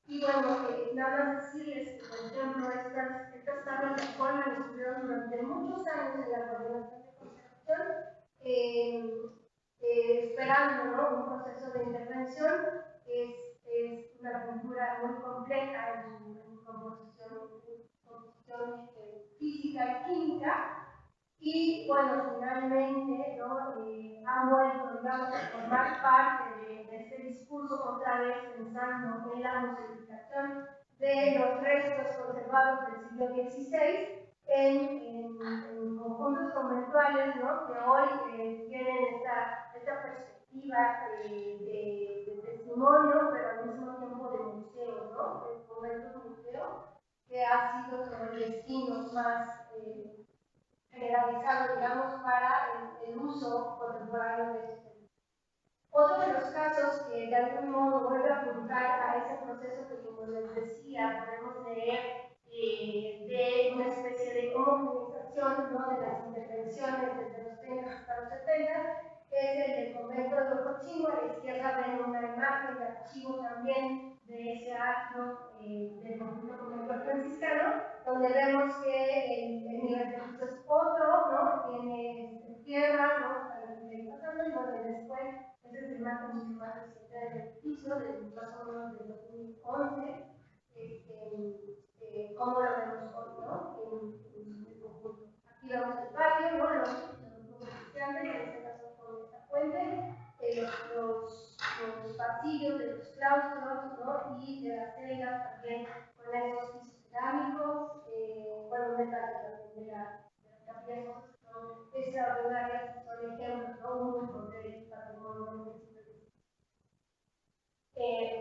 Speaker 2: Y bueno, nada más decirles que, por ejemplo, estas tablas de Coleman estuvieron durante muchos años en la coordinación de conservación, esperando, ¿no? Un proceso de intervención. Es una pintura muy compleja en su composición física y química, y bueno, finalmente, ¿no? Ha vuelto, digamos, a formar parte de este discurso, otra vez pensando en la museificación de los restos conservados del siglo XVI en conjuntos conventuales, ¿no? Que hoy tienen esta perspectiva de testimonio, pero al mismo tiempo de museo, ¿no? El convento museo, que ha sido como el destino más generalizado, digamos, para el uso contemporáneo de este tema. Otro de los casos que de algún modo vuelve a apuntar a ese proceso que, como les decía, podemos leer de una especie de homogeneización, ¿no? De las intervenciones desde los 30 hasta los 70, es el del convento de Huejotzingo. A la izquierda ven una imagen de archivo también de ese atrio del conjunto conventual franciscano, donde vemos que el nivel de piso es otro, ¿no? Tiene tierra, ¿no? Para lo que está pasando, y bueno, después, esa es la imagen mucho más reciente del piso, más o menos del 2011, cómo lo vemos hoy, ¿no? En el conjunto. Aquí vemos el patio, ¿no? Los estudiantes, en este caso con esta fuente, los pasillos de los claustros, ¿no? Y de las celdas también con esos pisos cerámicos, bueno, detalles también de las capillas, cosas que son extraordinarias, son ejemplos, ¿no? Únicos del patrimonio.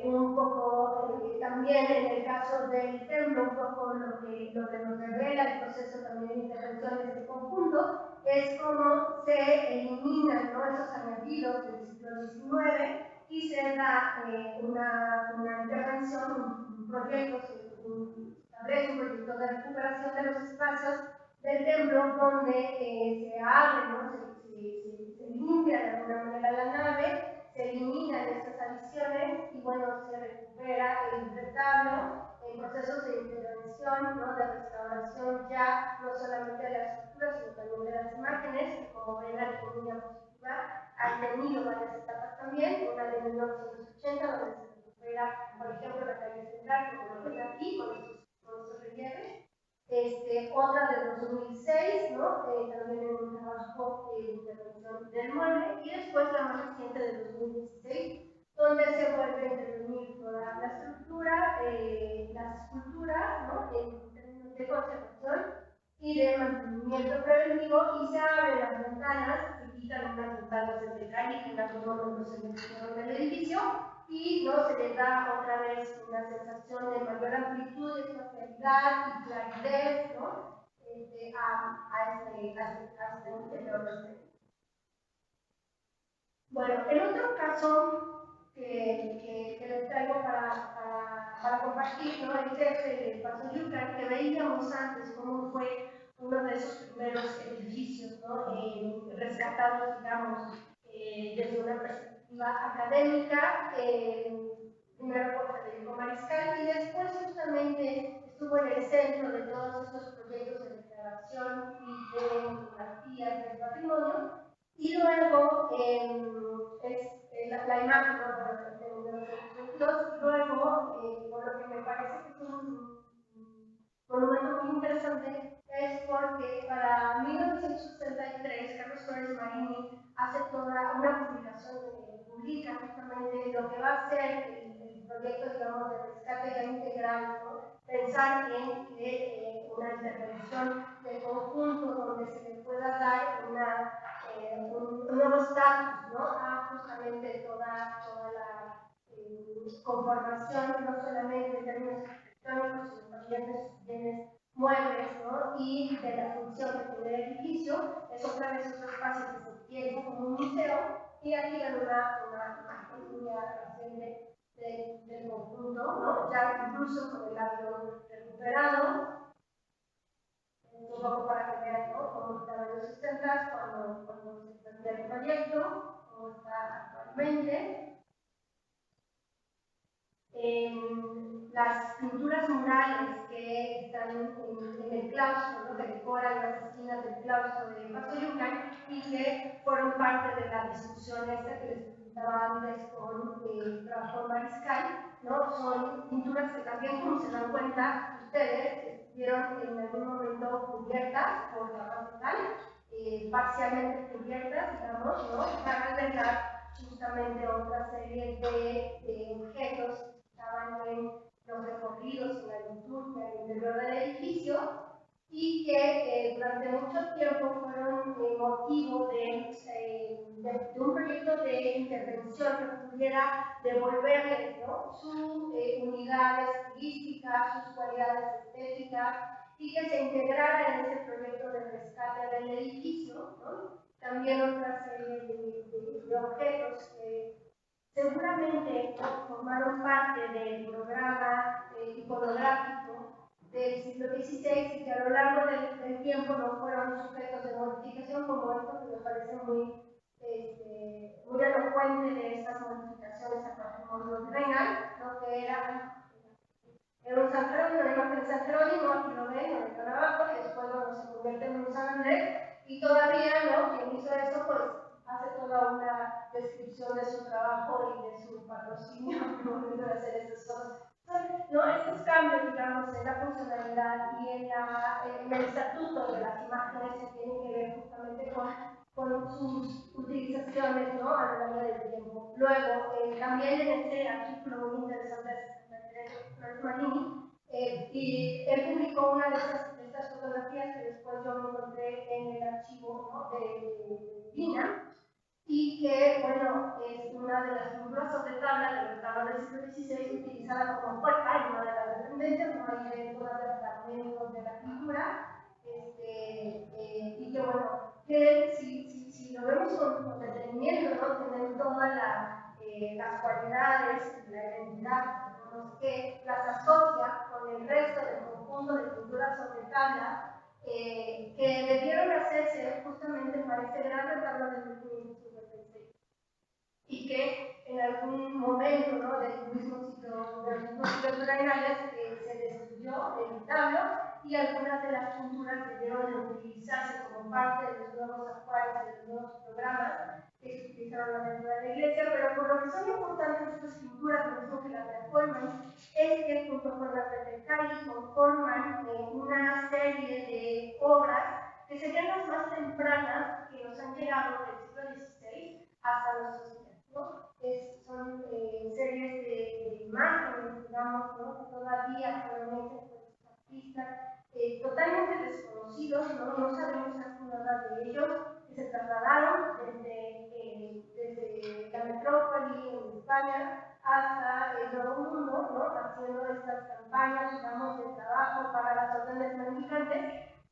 Speaker 2: Un poco también en el caso del templo, un poco lo que nos revela el proceso también de intervención de este conjunto es cómo se eliminan, ¿no? Esos añadidos del siglo XIX y se da una intervención, un proyecto, se establece un proyecto de recuperación de los espacios del templo donde se abre, ¿no? Se limpia de alguna manera la nave, se eliminan estas adiciones y bueno, se recupera el retablo en procesos de intervención, ¿no? De restauración ya no solamente de la estructura, sino también de las imágenes, que como ven aquí en mi diapositiva han tenido varias etapas también, una de 1980 donde se recupera, por ejemplo, la calle central, como lo ven aquí, con estos relieves. Otra de 2006, ¿no? También en un trabajo de intervención del mueble, y después la más reciente de 2016, donde se vuelve a intervenir toda la estructura, las esculturas, ¿no? En términos de conservación y de mantenimiento preventivo, y se abren las ventanas, se quitan unas ventanas de metal que en algún momento se metieron en el edificio, y ¿no? Se le da otra vez una sensación de mayor amplitud, espacialidad y claridad, ¿no? A este interior. Bueno, el otro caso que les traigo para compartir, ¿no? Es el Paso Yucatán, que veíamos antes cómo fue uno de esos primeros edificios, ¿no? Rescatados, digamos, desde una perspectiva académica, primero por Federico Mariscal, y después justamente estuvo en el centro de todos estos proyectos de declaración y de fotografías del patrimonio. Y luego la imagen, ¿no? Para el 1922, y luego, por lo que me parece que es un monumento muy interesante, es porque para 1963 Carlos Flores Marini hace toda una publicación que publica justamente lo que va a ser el proyecto, digamos, de rescate ya integral, ¿no? Pensar en que una intervención de conjunto donde se le pueda dar un nuevo estatus, ¿no? A justamente toda la conformación, no solamente en términos arquitectónicos, sino también de sus bienes muebles, ¿no? Y de la función que tiene el edificio. Es otra vez otro espacio que se quiere como un museo, y aquí ven una muy reciente del conjunto, ¿no? Ya incluso con el atrio recuperado. Un poco para que vean, ¿no? Cómo estaba en los 60 cuando se plantea el proyecto, cómo está actualmente. Las pinturas murales que están en el claustro, ¿no? Que decoran las esquinas del claustro de Pasoyucan y que fueron parte de la discusión esta que les presentaba antes con el trabajo Mariscal, ¿no? Son pinturas que también, como se dan cuenta ustedes, estuvieron en algún momento cubiertas por la paz parcialmente cubiertas, digamos, ¿no? Para albergar justamente otra serie de objetos que estaban en los recorridos, en la liturgia, en el interior del edificio, y que durante mucho tiempo fueron motivo de un proyecto de intervención que pudiera devolverles, ¿no? Su unidad estilística, sus cualidades estéticas, y que se integrara en ese proyecto de rescate del edificio, ¿no? También otra serie de objetos que seguramente, ¿no? Formaron parte del programa iconográfico del siglo XVI, y que a lo largo del tiempo no fueron sujetos de modificación, como esto, que me parece muy elocuente de estas modificaciones a patrimonio como Reinal, ¿no? Que era un San Jerónimo, una imagen de San Jerónimo, aquí lo ven, lo ven abajo, y después se convierte en un San Andrés, y todavía, ¿no? Quien hizo eso, pues hace toda una descripción de su trabajo y de su patrocinio al momento de hacer estas cosas. ¿No? Estos cambios, digamos, en la funcionalidad y en el estatuto de las imágenes que tienen que ver justamente con sus utilizaciones, ¿no? A lo largo del tiempo. Luego, también en este artículo muy interesante de Flores Marini, y él publicó una de estas fotografías que después yo me encontré en el archivo, ¿no? de Lina, y que, bueno, es una de las figuras sobre tabla de los tablas del siglo XVI utilizada como puerta en una de las dependencias, no hay dentro de fragmentos de la pintura, y que, bueno, que si lo vemos con detenimiento, ¿no? Tener todas las cualidades, la identidad, ¿no? Que las asocia con el resto del conjunto de pinturas sobre tabla, que debieron hacerse justamente para este gran retablo de 1556 y que en algún momento, ¿no? del mismo ciclo renales se destruyó el retablo y algunas de las pinturas debieron de utilizarse como parte de los nuevos acuarios, de los nuevos programas que se utilizaron dentro de la iglesia, pero por lo que son importantes estas pinturas, lo mismo que las de Colman, es que junto con las de Tecali conforman una serie de obras que serían las más tempranas que nos han llegado del siglo XVI hasta nuestros días, ¿no? Son series de imágenes, digamos, ¿no? Que todavía fueron hechas por estos artistas totalmente desconocidos, ¿no? No sabemos casi nada de ellos, que se trasladaron desde la metrópoli en España hasta el Nuevo Mundo, ¿no? Haciendo estas campañas, digamos, de trabajo para las órdenes mendicantes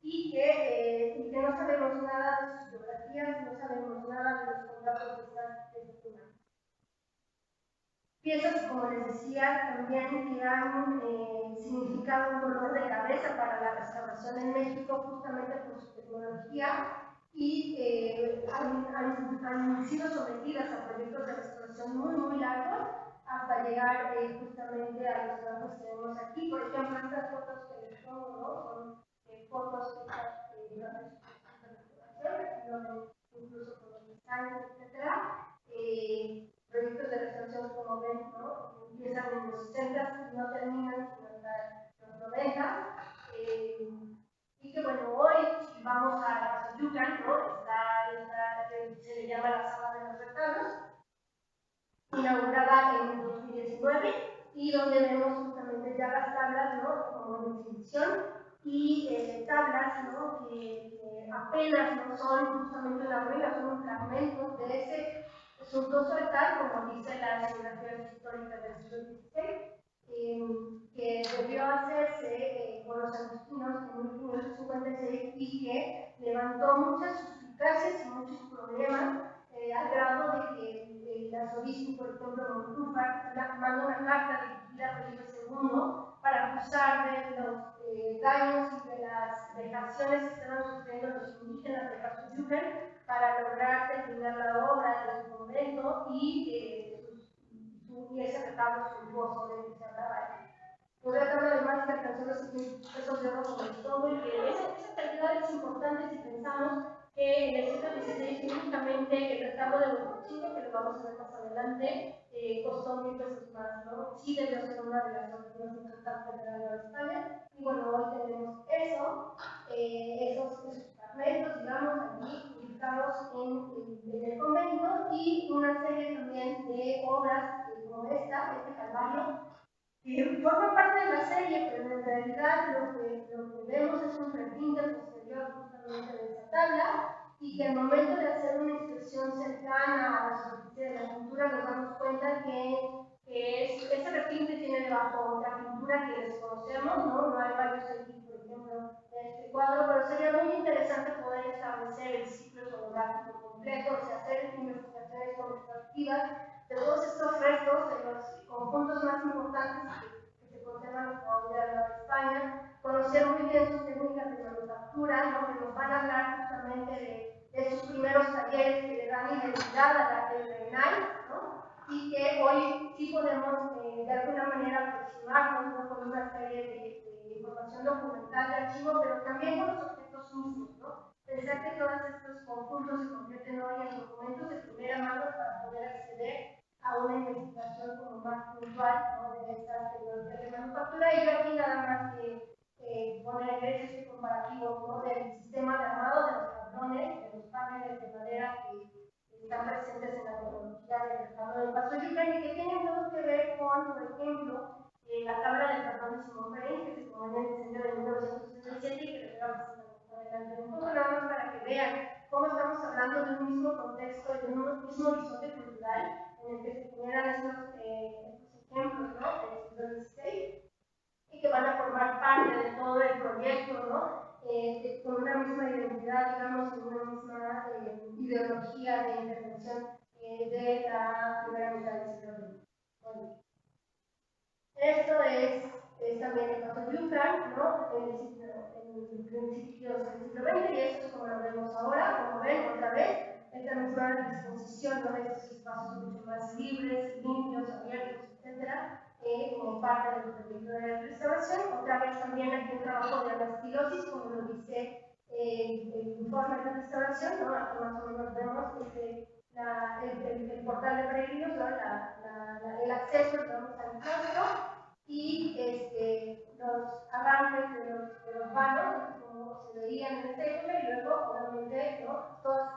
Speaker 2: y que no sabemos nada de sus biografías, no sabemos nada de los contratos de estas humanas. Piezas, como les decía, también que han significado un dolor de cabeza para la restauración en México, justamente por su tecnología, y han sido sometidas a proyectos de restauración muy largos hasta llegar justamente a los trabajos que vemos aquí. Por ejemplo, estas fotos que les pongo, ¿no? Son fotos de la restauración, incluso con los detalles, etc. Proyectos de restauración, como ven, ¿no? Empiezan en los 60 y no terminan hasta los 90. Y que, bueno, hoy, si vamos a Xochitl, ¿no? Se le llama la Sala de los Retablos, inaugurada en 2019, y donde vemos justamente ya las tablas, ¿no? Como en exhibición, y tablas, ¿no? Que apenas no son justamente una ruina, son un fragmento de ese suntuoso altar, como dice las geografías históricas del siglo XVI, que debió hacerse por los agustinos en 1556 y que levantó muchas suspicacias y muchos problemas, al grado de que el arzobispo, por ejemplo, Montúfar, manda una carta dirigida a Felipe II para acusar de los daños y de las vejaciones que estaban sufriendo los indígenas de Xochitl para lograr terminar la obra de su convento y ese retablo suntuoso del que se hablaba ahí. Podría hablar además que alcanzó los 6.000 pesos de oro como el todo, y que esa cantidad es importante si pensamos que en el siglo XVI únicamente el retablo de los chicos, que lo vamos a ver más adelante, costó 1.000 pesos más, ¿no? Sí debió ser una de las obras más importantes de la Nueva España, y bueno, hoy tenemos eso, esos fragmentos, digamos, allí ubicados en el convento, y una serie también de obras como esta, este Calvario, que forma parte de la serie, pero en realidad lo que vemos es un reprinte posterior justamente de esa tabla, y que al momento de hacer una inspección cercana a la superficie de la pintura nos damos cuenta que ese reprinte tiene debajo otra pintura que desconocemos, ¿no? No hay varios aquí, por ejemplo, en este cuadro, pero sería muy interesante poder establecer el ciclo iconográfico completo, o sea, hacer investigaciones constructivas de todos estos restos, de los conjuntos más importantes que se conservan hoy en la España, conocer muy bien sus técnicas de manufactura, ¿no? Que nos van a hablar justamente de sus primeros talleres que le dan identidad al arte renal, ¿no? y que hoy sí podemos de alguna manera aproximarnos, ¿no?, con una serie de información documental de archivo, pero también con los objetos mismos, ¿no? Pensar que todos estos conjuntos se convierten hoy en documentos de primera mano para poder acceder a una investigación como más puntual, ¿no?, de estas tecnologías de manufactura. Y yo aquí nada más poner este comparativo, ¿no?, del sistema de armado de los tablones, de los paneles de madera que están presentes en la tecnología del mercado del Paso Yucatán y que tienen todo que ver con, por ejemplo, la tabla del patrón de Simon Frain, que se tomó en el diseño de 1967 y que les voy a presentar adelante un poco, nada más para que vean cómo estamos hablando de un mismo contexto, de un mismo horizonte cultural en el que se generan estos ejemplos, ¿no?, del siglo XVI, y que van a formar parte de todo el proyecto, ¿no?, con una misma identidad, digamos, con una misma ideología de intervención de la primera mitad del siglo XX. Bueno, esto es también el Paso Yucatán, ¿no?, en principios del siglo XX, y esto es como lo vemos ahora. Como ven, otra vez, esta misma disposición, ¿no?, de estos espacios mucho más libres, limpios, abiertos, etcétera, como parte del proyecto de restauración. Otra vez también aquí un trabajo de anastilosis, como lo dice el informe de restauración, ¿no? Aquí más o menos vemos el portal de peregrinos, ¿no?, el acceso, digamos, al claustro, y los arranques de los vanos, como se veían en esta época, y luego, obviamente, ¿no?,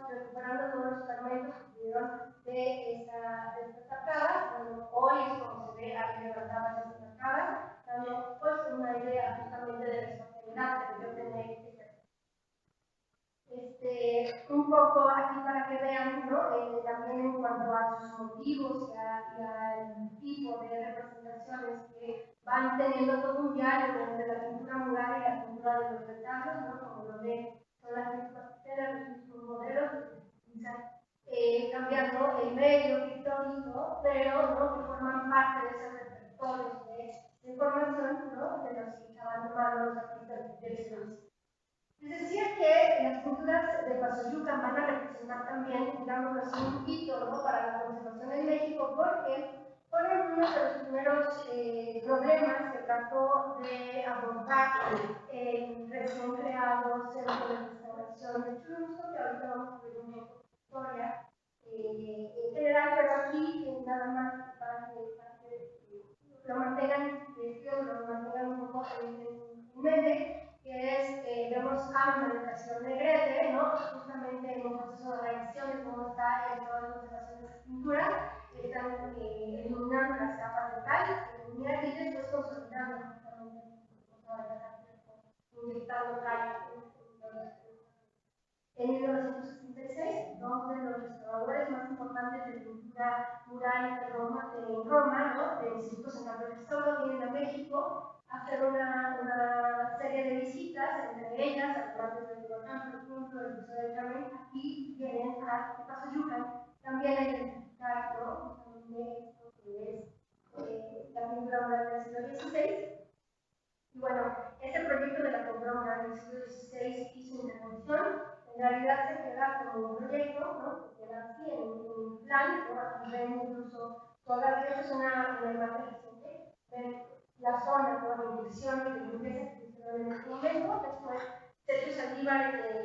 Speaker 2: recuperando todos los fragmentos que tuvieron de estas arcadas. Bueno, hoy es como se ve ahí levantadas estas arcadas, dando pues una idea justamente de la espacialidad que debió tener un poco aquí para que vean, ¿no?, también en cuanto a sus motivos y al tipo de representaciones que van teniendo todo un diálogo entre la pintura mural y la pintura de los retablos, ¿no?, como lo ven, son las mismas piedras, los mismos modelos que se utilizan, cambiando el medio histórico, pero, ¿no?, que forman parte de esos repertorios de información, ¿no?, de los que estaban tomando los artistas del siglo. Les decía que las pinturas de Paso Yucatán van a representar también, digamos así, un hito, ¿no?, para la conservación en México, porque fueron uno de los primeros problemas que trató de abordar el recién creado Centro de Restauración de Churubusco, que ahorita vamos a ver un poco de historia en general, pero aquí nada más para que lo mantengan, un poco en mente, que es, vemos a Meditación Negrete, ¿no?, justamente en un proceso de revisión de cómo está el estado de conservación de esta pintura. Están eliminando las capas de cal, y después consolidando justamente inyectando cal en 1966, dos de los restauradores más importantes de pintura mural en Roma, ¿no?, del Instituto Central de Restauro, vienen a México a hacer una serie de visitas, entre ellas, además de Teotihuacán, por ejemplo, el Museo del Carmen. Aquí vienen a Paso Yucatán también a identificar, ¿no?, justamente esto que es la pintura mural del siglo XVI. Y bueno, este proyecto de la pintura mural del siglo XVI hizo una evolución. En realidad se queda como un proyecto, ¿no?, se queda así en un plan, ¿no? Aquí ven incluso todavía, esta es una imagen reciente, ven la zona, ¿no?, de inyección y de limpieza que se hicieron en este momento. Después Sergio Saldívar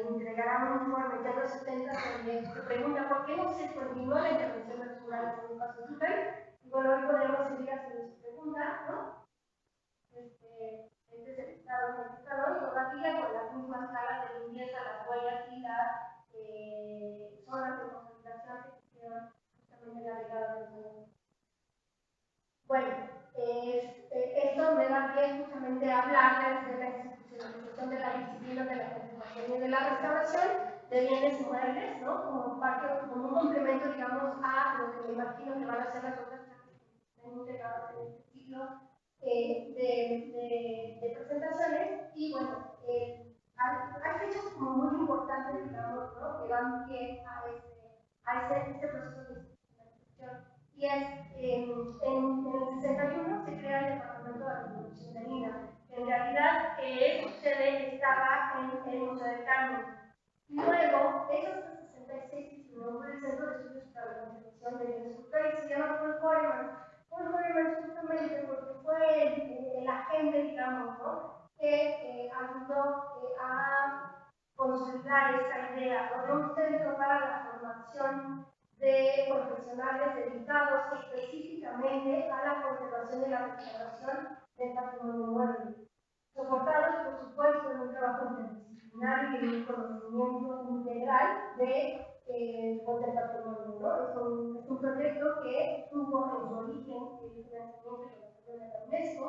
Speaker 2: entregará un informe ya en los 70 donde se pregunta por qué no se continuó la intervención de los murales en el Paso Yucatán. Y bueno, hoy podríamos seguir haciendo esa pregunta, ¿no? Este es el estado modificador, y todavía con las mismas escalas de limpieza, las huellas y las zonas de consolidación que hicieron justamente la llegada de los años. Bueno, esto me da pie justamente a hablarles de la institucionalización de la disciplina de la conservación y de la restauración de bienes muebles, ¿no?, como un complemento, digamos, a lo que me imagino que van a ser las otras clases que están integradas en este ciclo de presentaciones. Y bueno, hay fechas como muy importantes, digamos, ¿no?, que dan pie a este proceso de institucionalización. Y es en el 61 se crea el Departamento de Reproducción de Lina, que en realidad su sede estaba en el Museo del Carmen. Luego, esos 66 nombre del Centro de Estudios para la Conservación de Bienes Culturales, se llama Paul Foreman. Paul Foreman justamente porque fue el agente, digamos, ¿no? Que ayudó a consolidar esta idea, ¿no? De un centro para la formación de profesionales dedicados específicamente a la conservación y la restauración del patrimonio mueble, soportados, por supuesto, en un trabajo interdisciplinario y en un conocimiento integral de, del patrimonio, ¿no? Es un proyecto que tuvo en su origen el financiamiento de la UNESCO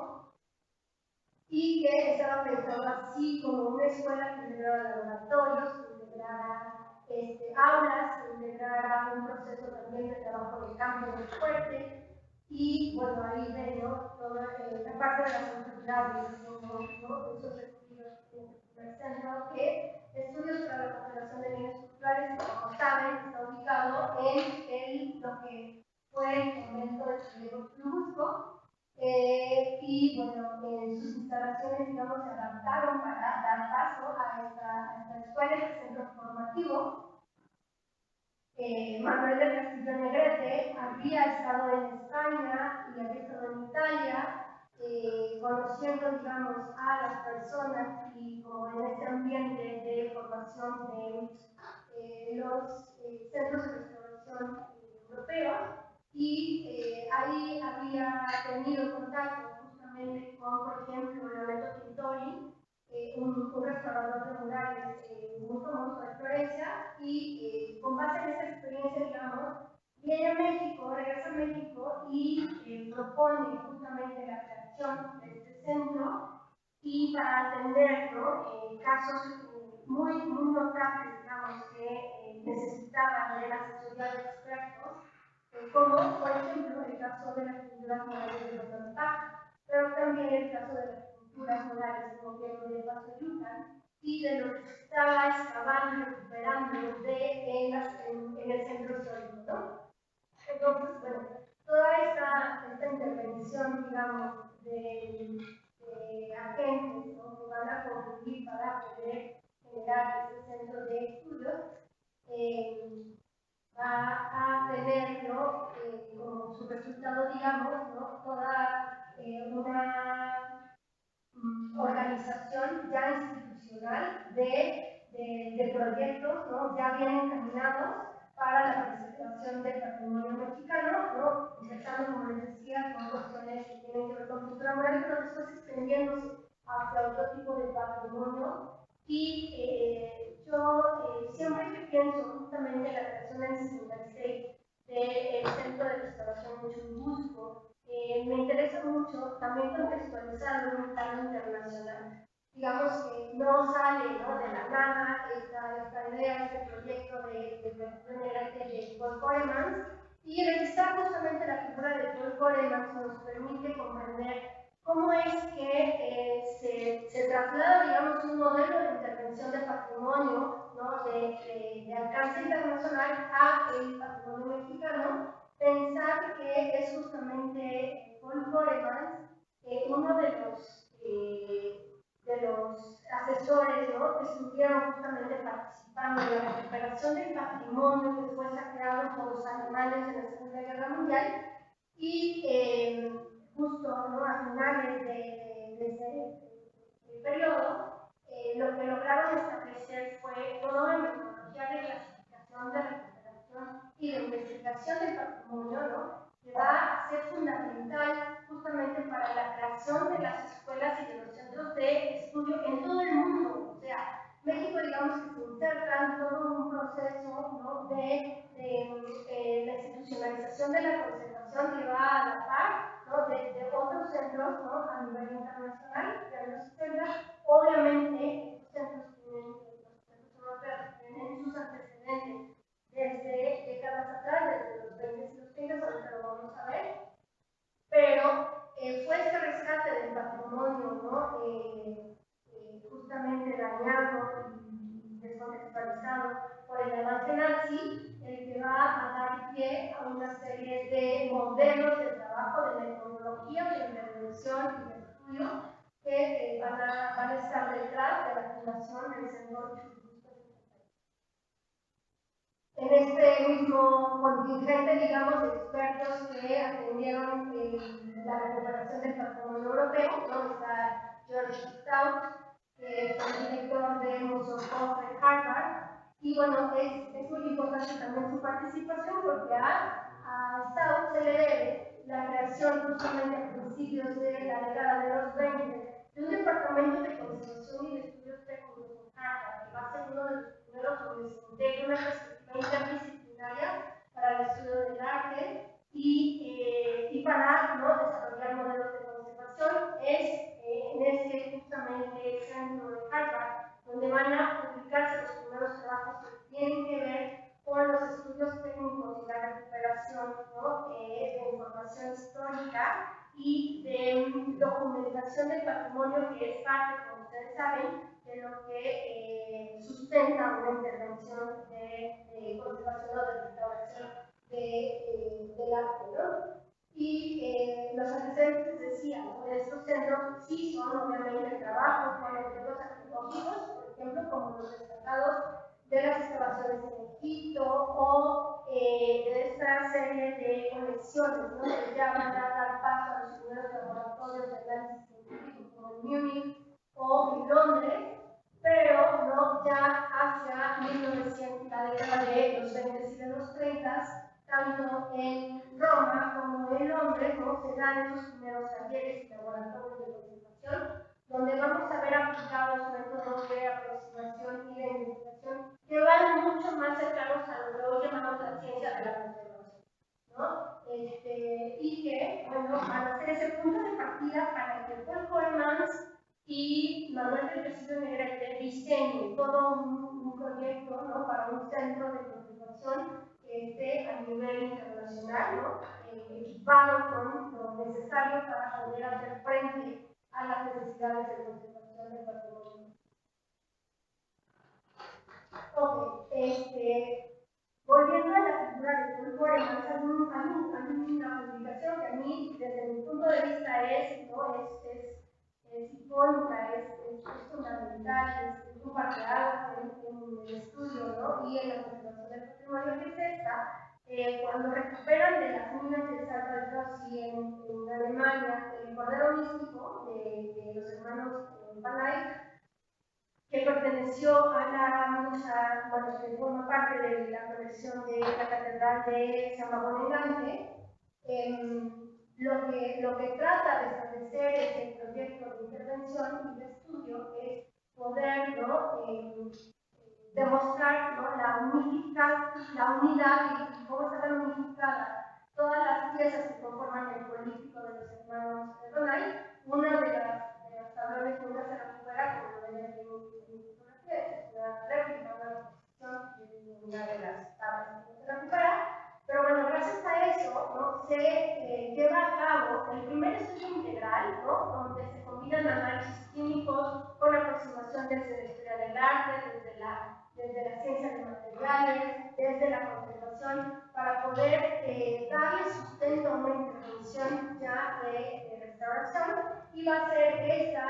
Speaker 2: y que estaba pensado así como una escuela que integrara laboratorios, que integrara aulas, que integrara un proceso también de trabajo de campo muy fuerte. Y bueno, ahí ven, ¿no? Toda la parte de las autoridades, ¿no? Esos estudios en el centro que estudios para la conservación de bienes culturales, que como saben, está ubicado en lo que fue el convento de Chilebusco. Y bueno, sus instalaciones, digamos, se adaptaron para dar paso a esta escuela, este centro formativo. Manuel del Castillo Negrete había estado en España y había estado en Italia, conociendo, digamos, a las personas y como en este ambiente de formación de los centros de restauración europeos. Y ahí había tenido contacto justamente con, por ejemplo, Loreto Tintori, un restaurador de murales muy famoso de Florencia, y con base en esa experiencia, digamos, viene a México, regresa a México y propone justamente la creación de este centro y para atender, ¿no? Casos muy notables, digamos, que necesitaban de la asesoría de expertos, como por ejemplo el caso de las pinturas murales de los pero también el caso de las pinturas murales del gobierno de Paso Yucatán y de lo que se estaba excavando y recuperando en el centro histórico, ¿no? Entonces, bueno, toda esta intervención, digamos, de agentes, ¿no? Que van a contribuir para poder generar ese centro de estudios, va a tener, ¿no? Como su resultado, digamos, ¿no? Toda una organización ya institucional de proyectos, ¿no? Ya bien encaminados para la preservación del patrimonio mexicano, ¿no? Empezando, como les decía, con cuestiones que tienen que ver con cultura moral, pero después extendiéndose hacia otro tipo de patrimonio. Y yo siempre que pienso justamente en la creación en el 66 del Centro de Restauración Churubusco, me interesa mucho también contextualizarlo en un plano internacional. Digamos que no sale, ¿no? De la nada esta idea, este proyecto de Paul Koremans, y revisar justamente la figura de Paul Koremans nos permite comprender cómo es que se traslada, digamos, un modelo de intervención de patrimonio, ¿no? de alcance internacional a el patrimonio mexicano. Pensar que es justamente Paul Koremans uno de los asesores, ¿no? Que estuvieron justamente participando en la recuperación del patrimonio que fue saqueado por los alemanes en la Segunda Guerra Mundial y justo, ¿no? A finales de ese periodo, lo que lograron establecer fue toda una metodología de clasificación, de recuperación y de investigación del patrimonio, ¿no? Que va a ser fundamental justamente para la creación de las escuelas y de los centros de estudio en todo el mundo. O sea, México, digamos que se inserta en todo un proceso, ¿no? de la institucionalización de la conservación que va a la par, ¿no? de otros centros, ¿no? A nivel internacional, de los 70. Obviamente, estos centros tienen, los centros europeos tienen sus antecedentes desde décadas atrás, desde los 20 y los 30, ahorita lo vamos a ver, pero fue este rescate del patrimonio, ¿no? Justamente dañado y descontextualizado por el avance nazi, el que va a dar pie a una serie de modelos de trabajo, de metodología, de intervención y de estudio que van a estar detrás de la fundación del Centro Churubusco. en este mismo contingente, digamos, de expertos que atendieron la recuperación del patrimonio europeo, ¿no? Está George Stout, que fue el director del Museo Koch de Harvard, y bueno, es muy importante también su participación porque a Stout se le debe la creación justamente a principios de la década de los 20 de un departamento de conservación y de estudios técnicos en Harvard, que va a ser uno de los primeros donde se integra una perspectiva interdisciplinaria para el estudio del arte y para, ¿no?, desarrollar modelos de conservación. Es en este justamente centro de Harvard donde van a publicarse los primeros trabajos que tienen que ver con los estudios técnicos y la recuperación, ¿no?, de información histórica y de documentación del patrimonio, que es parte, como ustedes saben, de lo que sustenta una intervención de conservación o de restauración del arte, ¿no? Y los antecedentes, decía, ¿no?, de estos centros sí son obviamente trabajos con objetos arqueológicos, por ejemplo, como los destacados de las excavaciones en Egipto o de esta serie de colecciones, ¿no?, que ya van a dar paso a los primeros laboratorios de análisis científico como en Múnich o en Londres, pero no ya hacia 1900, la década de los 20 y de los 30, tanto en Roma como en Londres, ¿no?, se dan esos primeros talleres y laboratorios de conservación, donde vamos a ver aplicados métodos de aproximación y de investigación que van mucho más cercanos a lo que hoy llamamos la ciencia de la conservación, ¿no? Y que, bueno, van a ser ese punto de partida para que Paul Coremans y Manuel del Castillo Negrete diseñen todo un proyecto, ¿no?, para un centro de conservación a nivel internacional, ¿no?, equipado con lo necesario para poder hacer frente a las necesidades de conservación del patrimonio. Ok, volviendo a la figura de Paul Coremans, hay una publicación que a mí, desde mi punto de vista, es icónica, es fundamental, es un parteaguas en el estudio, ¿no?, y en la conservación del patrimonio, que es esta. Cuando recuperan de las minas de Salvatierra en Alemania el cordero místico de los hermanos Van Eyck, que perteneció bueno, que forma parte de la colección de la Catedral de San Babón en Gante, lo que trata de establecer ese proyecto de intervención y de estudio es poder, ¿no?, demostrar, ¿no?, la unidad y cómo están unificadas todas las piezas que conforman el político de los hermanos Donay. Una de las tablones nunca se recupera, como lo ven aquí en fotografía, es una réplica, una reposición de una de las tablas que no se recupera. Pero bueno, gracias a eso, ¿no?, se lleva a cabo el primer estudio integral, ¿no?, donde se combinan análisis químicos con aproximación desde la historia del arte, desde la ciencia de materiales, desde la conservación, para poder darle sustento a una intervención ya de restauración, y va a ser esta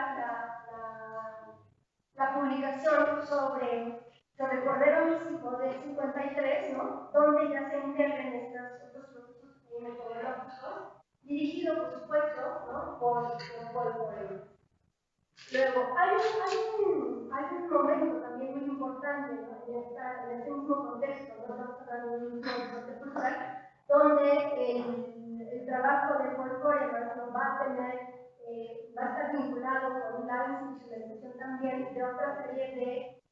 Speaker 2: la publicación sobre Cordero Místico del 53, ¿no?, donde ya se integran estos procesos metodológicos, dirigido, por supuesto, ¿no?, por Paul Coremans. Luego, hay un momento también muy importante, ¿no?, en este mismo contexto, ¿no?, estamos hablando de un horizonte cultural, donde el trabajo de Paul Coremans, ¿no?, va a estar vinculado con la institucionalización también de otra serie de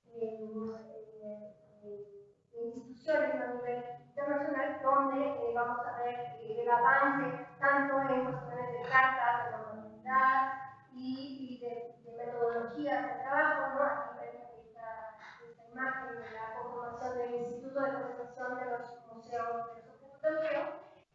Speaker 2: instituciones a nivel internacional, donde vamos a ver el avance tanto en cuestiones de cartas, de normatividad y de metodologías de trabajo, ¿no? Aquí vemos esta imagen de la conformación del Instituto de Conservación de los Museos de los Objetos de Museo,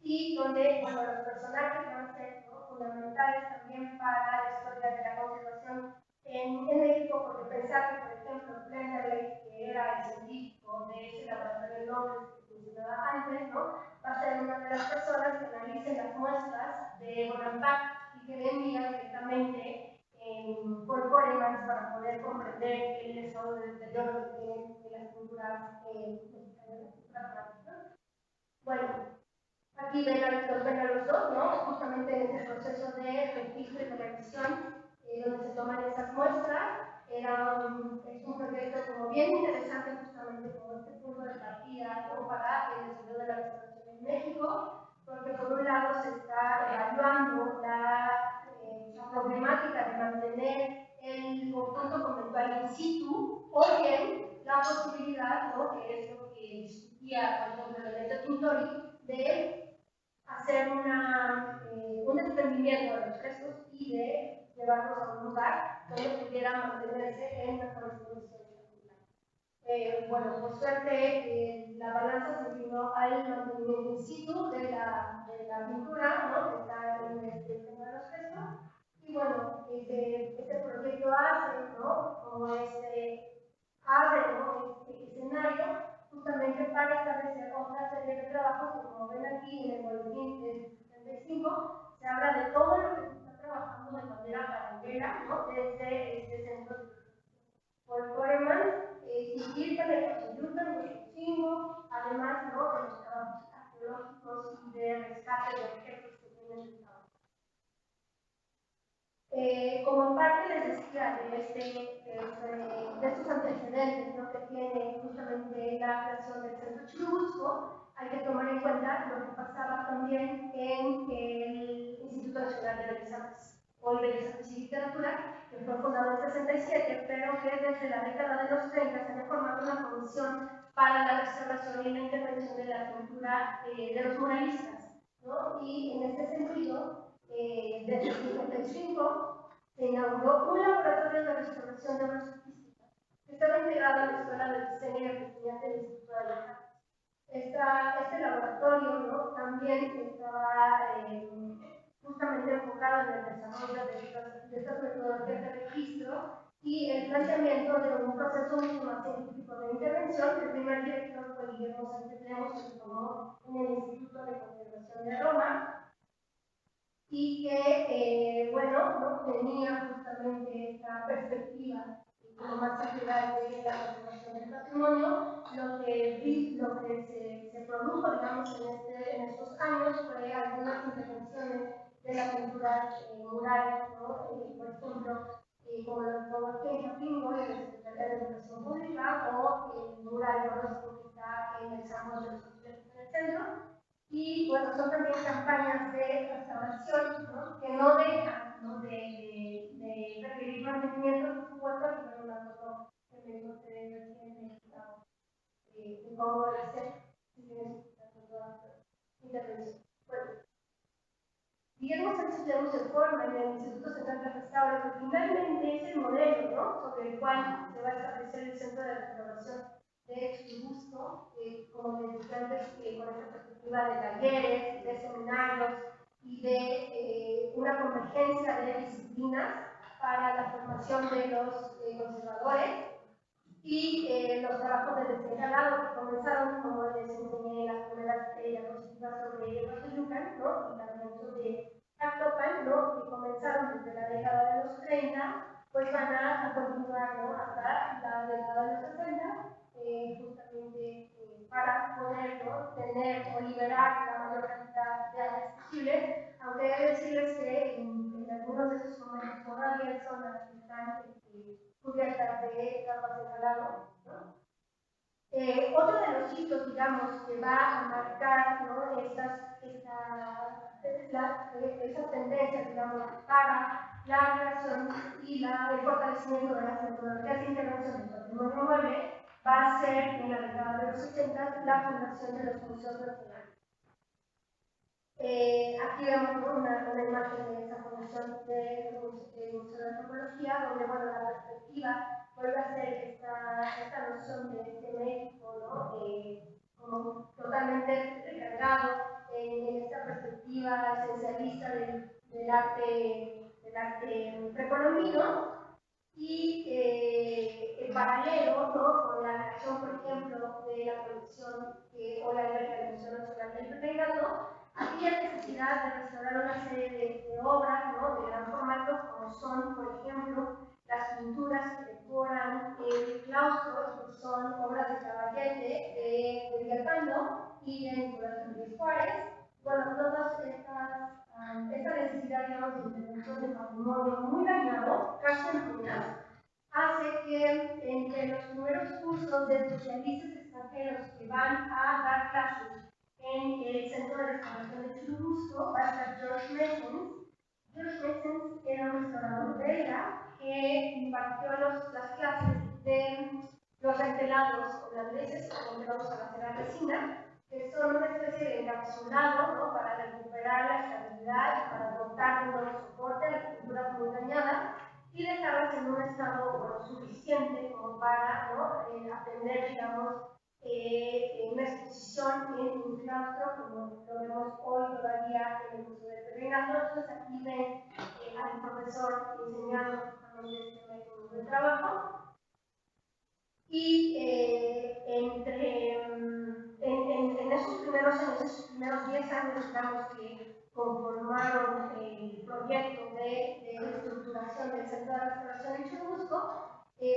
Speaker 2: y donde, bueno, los personajes van a ser, ¿no?, fundamentales también para la historia de la conservación en México, porque pensar que, por ejemplo, Plenderley, que era el científico de ese laboratorio en Londres que mencionaba antes, ¿no?, va a ser una de las personas que analicen las muestras de Bonampak y que le envía directamente Paul Coremans para poder comprender el estado de deterioro que tienen las culturas mexicanas. Bueno, aquí ven a los dos, ¿no? Justamente en este proceso de registro y de revisión, donde se toman esas muestras. Es un proyecto como bien interesante, justamente como este punto de partida, ¿no? Para el desarrollo de la restauración en México, porque por un lado se está evaluando la problemática de mantener el conjunto conventual in situ, o bien la posibilidad, ¿no? Que es lo que discutía, por ejemplo, el Eleto Tintori, de hacer un desprendimiento de los restos y de llevarlos a un lugar donde pudieran mantenerse en mejores condiciones. Bueno, por suerte, la balanza se inclinó al mantenimiento in situ de la pintura, ¿no? Que está en el tema de los restos. Y bueno, este proyecto hace, ¿no? Como abre, ¿no? Este escenario justamente para establecer otra serie de trabajos que, como ven aquí en el boletín del 75, se habla de todo lo que se está trabajando de manera paralela, ¿no? Desde este centro de por Coremans, Sigilta de Cosoyuta, Huexocingo, además, ¿no? De los trabajos arqueológicos y de rescate de objetos que tienen el estado. Como parte, les decía, de estos antecedentes, ¿no? Que tiene justamente la creación del Centro Churubusco, hay que tomar en cuenta lo que pasaba también en el Instituto Nacional de Bellas Artes, hoy Bellas Artes y Literatura, que fue fundado en 67, pero que desde la década de los 30 se había formado una comisión para la restauración y la intervención de la cultura de los muralistas, ¿no? Y en este sentido, desde el 55 se inauguró un laboratorio de restauración de obras artísticas que estaba integrado a la Escuela de Diseño y Artesanía del Instituto de las Artes. Este laboratorio, ¿no? También estaba justamente enfocado en el desarrollo de estas metodologías de registro y el planteamiento de un proceso mucho más científico de intervención. El primer director fue Guillermo Sánchez Lemos, que se formó en el Instituto de Conservación de Roma, y que, bueno, ¿no? Tenía justamente esta perspectiva como más integral de la conservación del patrimonio. Lo que se produjo, digamos, en estos años fue algunas intervenciones de la pintura mural, ¿no? Por ejemplo, como lo pongo aquí en Chapingo, en la Secretaría de Educación Pública, o el mural biológico que está en el Salón de los Complejos en el centro. Y bueno, son también campañas de restauración, ¿no? Que no dejan, ¿no? de requerir mantenimiento, por supuesto, y bueno, una foto que me dijo que recién de cómo debe ser, si tienes toda intervención. Bueno, Guillermo Sánchez Lemos se forma en el Instituto Central de Restauro, que finalmente es el modelo, ¿no? Sobre el cual se va a establecer el Centro de Restauración de Churubusco, como les decía antes, con esta perspectiva de talleres, de seminarios y de una convergencia de disciplinas para la formación de los conservadores y los trabajos de desencalado que comenzaron, como les enseñé en las primeras diapositivas sobre Huachoyucan, ¿no? Y también sobre Actopan, ¿no? Que comenzaron desde la década de los 30, pues van a continuar, ¿no? Hasta la década de los 60, justamente para poder, ¿no? Tener o liberar la mayor cantidad de áreas posibles, aunque he de decirles que en algunos de esos momentos todavía hay zonas que están cubiertas de capas de calado, ¿no? Otro de los hitos, digamos, que va a marcar, ¿no? Esas tendencias, digamos, para la creación y el fortalecimiento de las metodologías de intervención del patrimonio mueble va a ser en la década de los 80 la fundación de los museos nacionales. Aquí vemos, ¿no? una imagen de esa fundación del Museo de Antropología, donde, bueno, la perspectiva vuelve a ser esta noción de este México, ¿no? Como totalmente recargado en esta perspectiva esencialista del arte precolombino. Y en paralelo, ¿no? Con la creación, por ejemplo, de la colección o la alberca del Museo Nacional del Virreinato, había necesidad de restaurar una serie de obras, ¿no? De gran formato, como como son, por ejemplo, las pinturas que decoran el claustro, que son obras de Caballete, de Villalpando y de Nicolás Rodríguez Juárez. Bueno, todas esta necesidad, digamos, de intervención de patrimonio muy dañado, casi en ruinas, hace que entre los primeros cursos de especialistas extranjeros que van a dar clases en el Centro de Restauración de Churubusco va a estar George Messens. George Messens era un restaurador belga que impartió las clases de los entelados holandeses o entelados a la cera resina, que son una especie de encapsulado, ¿no?, para recuperar la estabilidad y para dotar de un nuevo soporte a la pintura muy dañada y dejarlas en un estado, bueno, suficiente como para, ¿no?, atender, digamos, una exposición en un claustro, como lo vemos hoy todavía en el Museo del Virreinato. Entonces aquí ven al profesor enseñando justamente este método de trabajo. Y en esos primeros años, esos primeros 10 años, digamos, que conformaron el proyecto de estructuración del Centro de Restauración en Churubusco,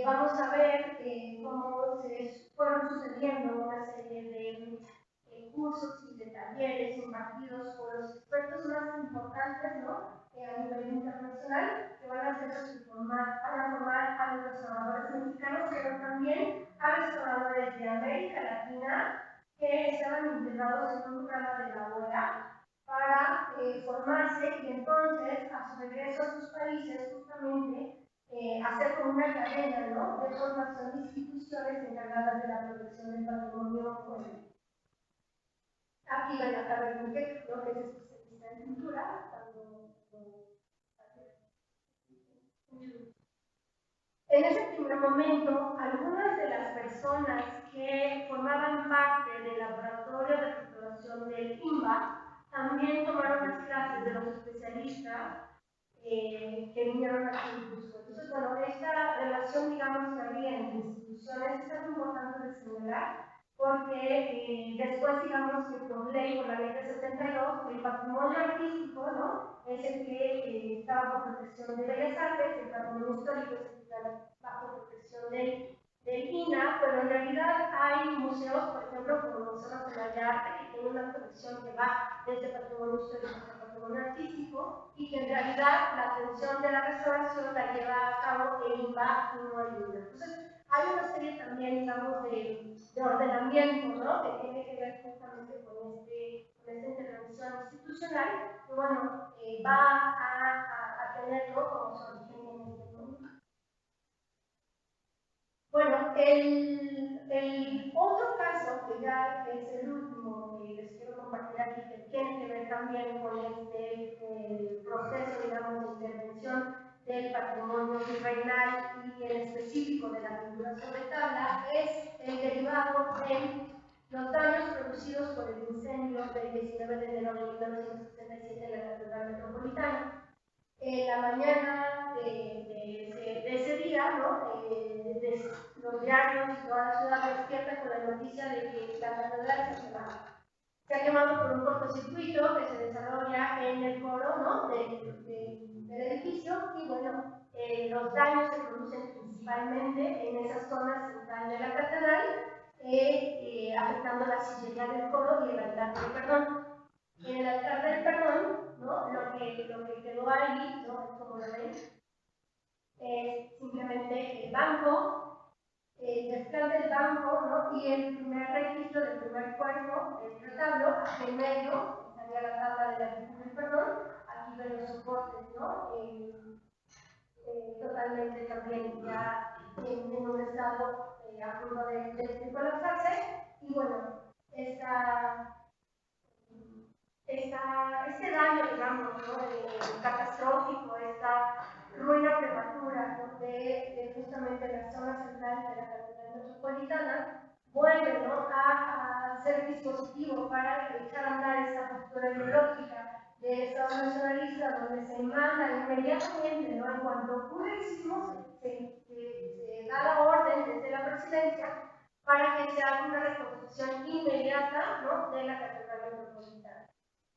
Speaker 2: vamos a ver cómo se fueron sucediendo una serie de cursos y de talleres impartidos por los expertos más importantes, ¿no?, a nivel internacional, que van a formar a los restauradores mexicanos, pero también a restauradores de América Latina que estaban integrados en un programa de la OEA para formarse y entonces, a su regreso a sus países, justamente hacer como una cadena, ¿no?, de formación de instituciones encargadas de la protección del patrimonio cultural. Aquí van a Carmen Munquet, ¿no?, que es especialista en pintura. En ese primer momento, algunas de las personas que formaban parte del laboratorio de restauración del INBA también tomaron las clases de los especialistas que vinieron a Churubusco. Entonces, bueno, esta relación, digamos, que había entre instituciones es algo importante de señalar, porque después, digamos, que por ley, por la ley de 72, el patrimonio artístico, ¿no?, es el que está bajo protección de Bellas Artes, el patrimonio histórico es el que está bajo protección del INA, pero en realidad hay museos, por ejemplo, como el Museo Nacional de Arte, que tiene una colección que va desde patrimonio histórico hasta patrimonio artístico, y que en realidad la atención de la restauración la lleva a cabo el INBA y no el INA. Entonces, hay una serie también, digamos, de ordenamiento, ¿no?, que tiene que ver justamente con esta intervención institucional, que, bueno, va a tenerlo como su origen en este momento. Bueno, el otro caso, que ya es el último que les quiero compartir aquí, que tiene que ver también con este proceso, digamos, de intervención del patrimonio virreinal y en específico de la pintura sobre tabla, es el derivado de los daños producidos por el incendio del 19 de enero de 1967 en la Catedral Metropolitana. En la mañana de ese día, ¿no?, los diarios y toda la ciudad despierta con la noticia de que la catedral se ha quemado por un cortocircuito que se desarrolla en el coro, ¿no?, del edificio, y bueno, los daños se producen principalmente en esa zona central de la catedral, afectando la sillería del coro y el altar del perdón. En el altar del perdón, ¿no?, lo que quedó ahí, ¿no?, como lo ven, es simplemente el banco, el desplante del banco, ¿no?, y el primer registro del primer cuerpo del retablo. Aquí en medio estaría la tabla de la virtud del perdón. Aquí ven los soportes, ¿no?, totalmente también ya en un estado a punto de colapsarse. Y bueno, este daño, digamos, ¿no?, catastrófico, esta ruina prematura, ¿no?, de justamente la zona central de la Catedral Metropolitana, vuelve, ¿no?, a ser dispositivo para echar a andar esta postura ideológica de Estado nacionalista, donde se manda inmediatamente, ¿no?, en cuanto ocurre el sismo, se da la orden desde la presidencia para que se haga una reconstrucción inmediata, ¿no?, de la Catedral Metropolitana.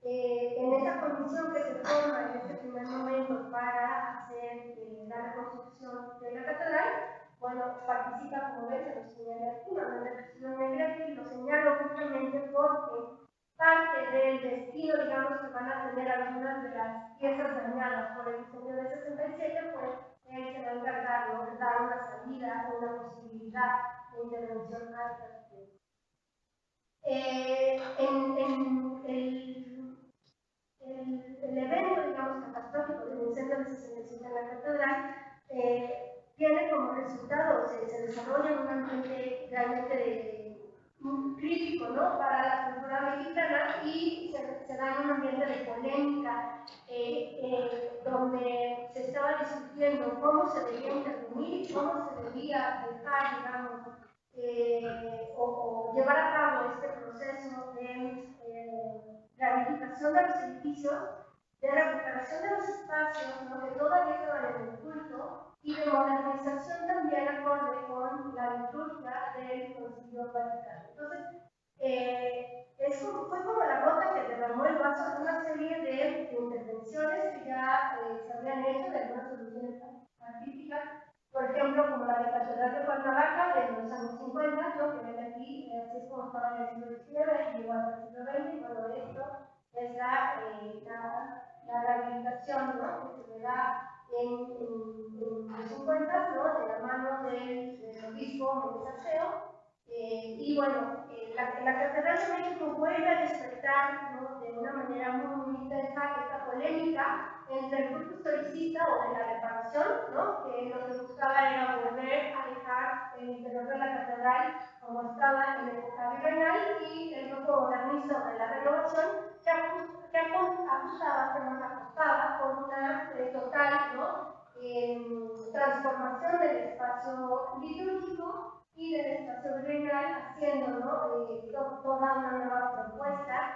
Speaker 2: En esa comisión que se forma en este primer momento para hacer la reconstrucción de la catedral, bueno, participa, como ven, se lo señalé aquí, Manuel Cristina Negrete, y lo señalo justamente porque parte del destino, digamos, que van a tener algunas de las piezas dañadas por el diseño de 67, pues él se va a encargar, ¿no?, de dar una salida, una posibilidad de intervención a estas piezas. El evento, digamos, catastrófico del incendio del 67 en la catedral tiene como resultado, se desarrolla en un ambiente realmente crítico, ¿no?, para la cultura mexicana, y se da en un ambiente de polémica donde se estaba discutiendo cómo se debía intervenir y cómo se debía dejar, digamos, o llevar a cabo este proceso de rehabilitación de los edificios, de recuperación de los espacios, ¿no?, que todavía estaban en el culto, y de modernización también acorde con la liturgia del Concilio Vaticano. Entonces, fue como la gota que derramó el vaso de una serie de intervenciones que ya se habían hecho, de algunas soluciones artísticas, por ejemplo, como la de la Catedral de Cuernavaca de los años 50, ¿no?, que ven aquí, así es como estaba en el siglo XIX, y llegó hasta el siglo XX, y bueno, esto es la rehabilitación, ¿no?, que se le da en los 50, ¿no?, de la mano del obispo Méndez Arceo. Y bueno, la Catedral de México vuelve a despertar, ¿no?, de una manera muy intensa esta polémica entre el culto historicista o de la reparación, ¿no?, que lo que buscaba era volver a dejar el interior de la catedral como estaba en la época virreinal, y el grupo modernista o de la renovación que apostaba por una total, ¿no?, transformación del espacio litúrgico y del espacio virreinal, haciendo, ¿no?, toda una nueva propuesta,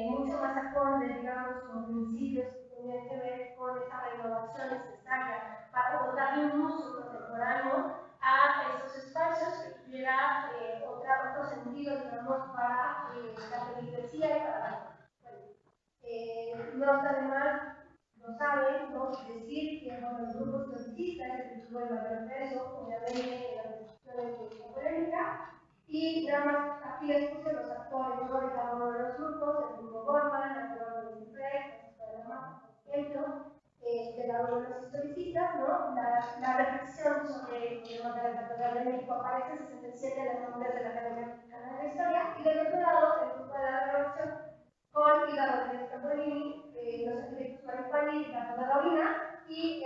Speaker 2: mucho más acorde, digamos, con principios que tenían que ver con esa renovación necesaria para darle un uso contemporáneo a esos espacios que tuviera otro sentido, digamos, para la feligresía y para la no está de más, lo saben, ¿no?, decir que los grupos historicistas que tuvo el mayor peso, obviamente, en las discusiones de esta polémica, y nada más aquí les puse los actores, ¿no?, de cada uno de los grupos: el grupo Gorman, la Corona de Ciprés, la de la Mata, por ejemplo, de la de los historicistas, ¿no? La reflexión sobre el tema de la Catedral de México aparece en 67 en las memorias de la Academia Mexicana de la Historia, y del otro lado, el grupo de la renovación con Ida Rodríguez Campolini, los arquitectos Maripani y Ricardo de Gaudina, y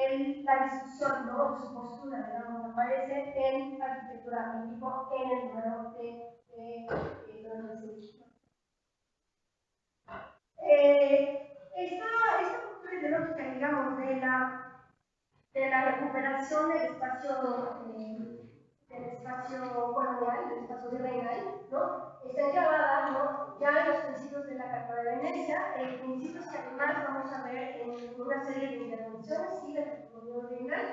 Speaker 2: la discusión, ¿no?, su postura, digamos, aparece en Arquitectura México en el número de los residuos. Esta postura ideológica, digamos, de la recuperación del espacio colonial, del espacio virreinal, ¿no?, está enclavada, ¿no?, ya en los principios de la Carta de Venecia, principios que además vamos a ver en una serie de intervenciones, sí, del patrimonio virreinal,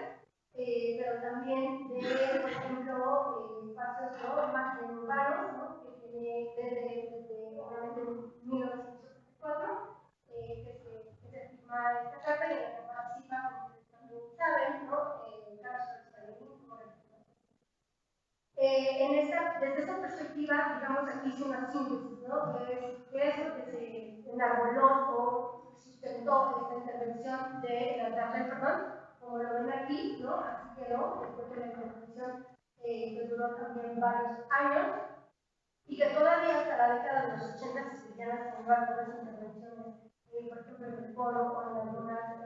Speaker 2: pero también de, por ejemplo, espacios, ¿no?, más bien urbanos, ¿no?, que tiene desde obviamente 1974, que se firma esta carta y en la que participa, como ustedes también saben, ¿no?, Carlos Flores. Desde esta perspectiva, digamos, aquí hice una síntesis, ¿no?, que es lo que se enarboló o sustentó esta intervención de la tarde, perdón, como lo ven aquí, ¿no?, así quedó, después de la intervención que duró también varios años, y que todavía hasta la década de los 80 se siguieron haciendo algunas intervenciones, por ejemplo, en el foro o en algunas de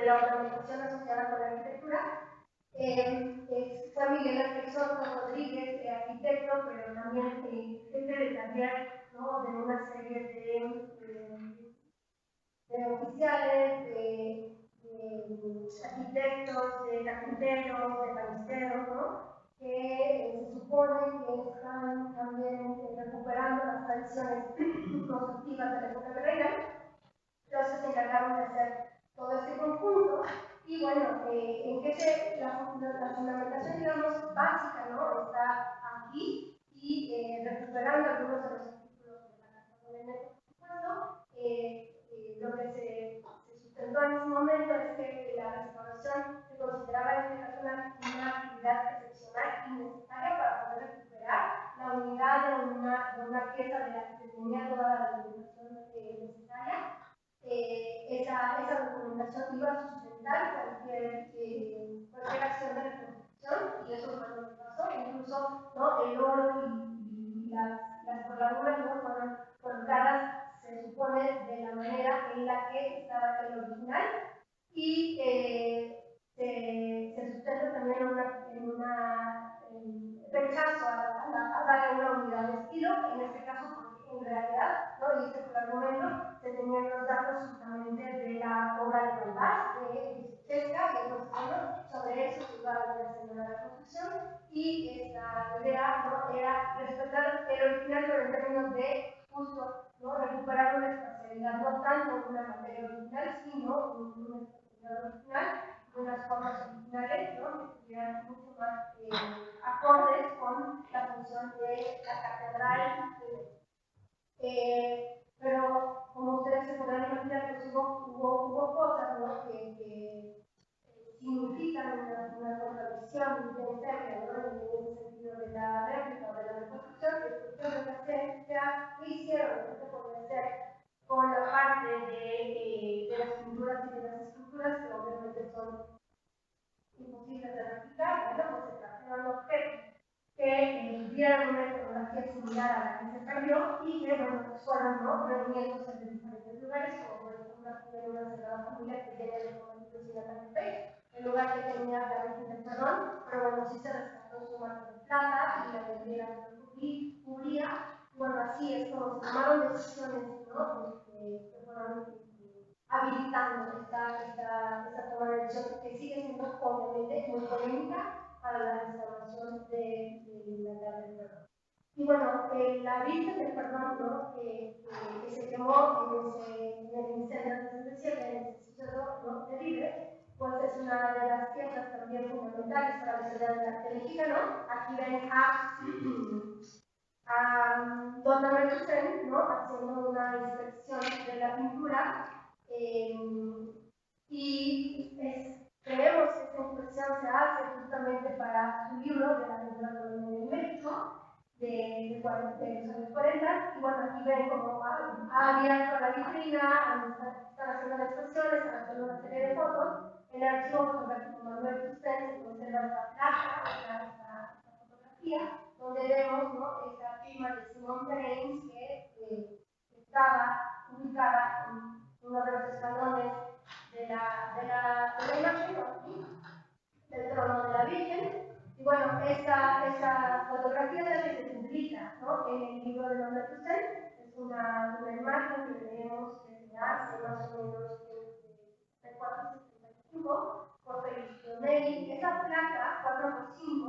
Speaker 2: la organización asociada con la arquitectura. Fue Miguel Ángel Soto Rodríguez, arquitecto, pero también jefe de taller, ¿no?, de una serie de oficiales, de arquitectos, de carpinteros, de balisteros, ¿no?, que se supone que están también recuperando las tradiciones constructivas de la época virreinal, los que se encargaron de hacer todo este conjunto. Y bueno, en que la fundamentación, digamos, básica, ¿no?, está aquí, y recuperando algunos de los artículos de la Carta de Venecia, en ese momento es que la restauración se consideraba en este caso una actividad excepcional y necesaria para poder recuperar la unidad de una pieza de la que tenía toda la documentación necesaria. Esa documentación iba a sustentar cualquier acción de reconstrucción, y eso fue lo que pasó. Incluso, ¿no?, el oro y las colgaduras, ¿no?, fueron colocadas, se supone, de la manera en la que estaba el original, y se sustenta también en un rechazo a darle una unidad de estilo, en este caso porque en realidad, ¿no?, y ese fue el argumento, se tenían los datos justamente de la obra de Balbás, de Chesca, y otros años, sobre eso se iba a hacer la reconstrucción, y esta idea, ¿no?, era respetar el original, pero en términos de justo, ¿no?, recuperar una espacialidad, no tanto una materia original, sino una espacialidad original, unas formas originales, ¿no?, que estuvieran mucho más acordes con la función de la catedral. Pero como ustedes se podrán imaginar, pues hubo cosas, ¿no?, que significan una contradicción bien seria, ¿no?, en ese sentido de la réplica o de la reconstrucción, que ¿qué hicieron? ¿Qué se podía hacer con la parte de las pinturas y de las esculturas, que obviamente son imposibles de replicar? Bueno, pues se trajeron objetos que dieran una iconografía similar a la que se perdió, y que, bueno, pues fueron, ¿no?, reuniéndose en diferentes lugares, como por ejemplo aquí en una Sagrada Familia que tiene el convento de Sinacantepec, el lugar que tenía la Virgen del Perdón, pero bueno, sí se rescató su marca de plata y la bandera que cubría. Bueno, así es como se tomaron decisiones, ¿no?, que fueron habilitando esta toma de decisión, que sigue siendo obviamente muy polémica para la restauración de la Catedral del Perdón. Y bueno, la Virgen del Perdón, ¿no?, que se quemó en el incendio del 67, en el suceso, ¿no?, terrible, pues es una de las piezas también fundamentales para la historia del arte mexicano. Aquí ven a Don Manuel Toussaint, ¿no?, haciendo una inspección de la pintura, y creemos que esta inspección se hace justamente para su libro de la pintura colonial en México, de los años 40, y bueno, aquí ven cómo ha abierto la vitrina, están haciendo las exposiciones, están haciendo una serie de fotos. En el archivo fotográfico Manuel Toussaint se conserva esta placa, esta fotografía, donde vemos, ¿no?, esa firma de Simón Pérez, que estaba ubicada en uno de los escalones de la imagen, del trono de la Virgen. Y bueno, esa fotografía también se publica, ¿no?, en el libro de Manuel Toussaint. Es una imagen que tenemos que se hace más o menos de 475 por Félix Pionelli. Esa placa 4x5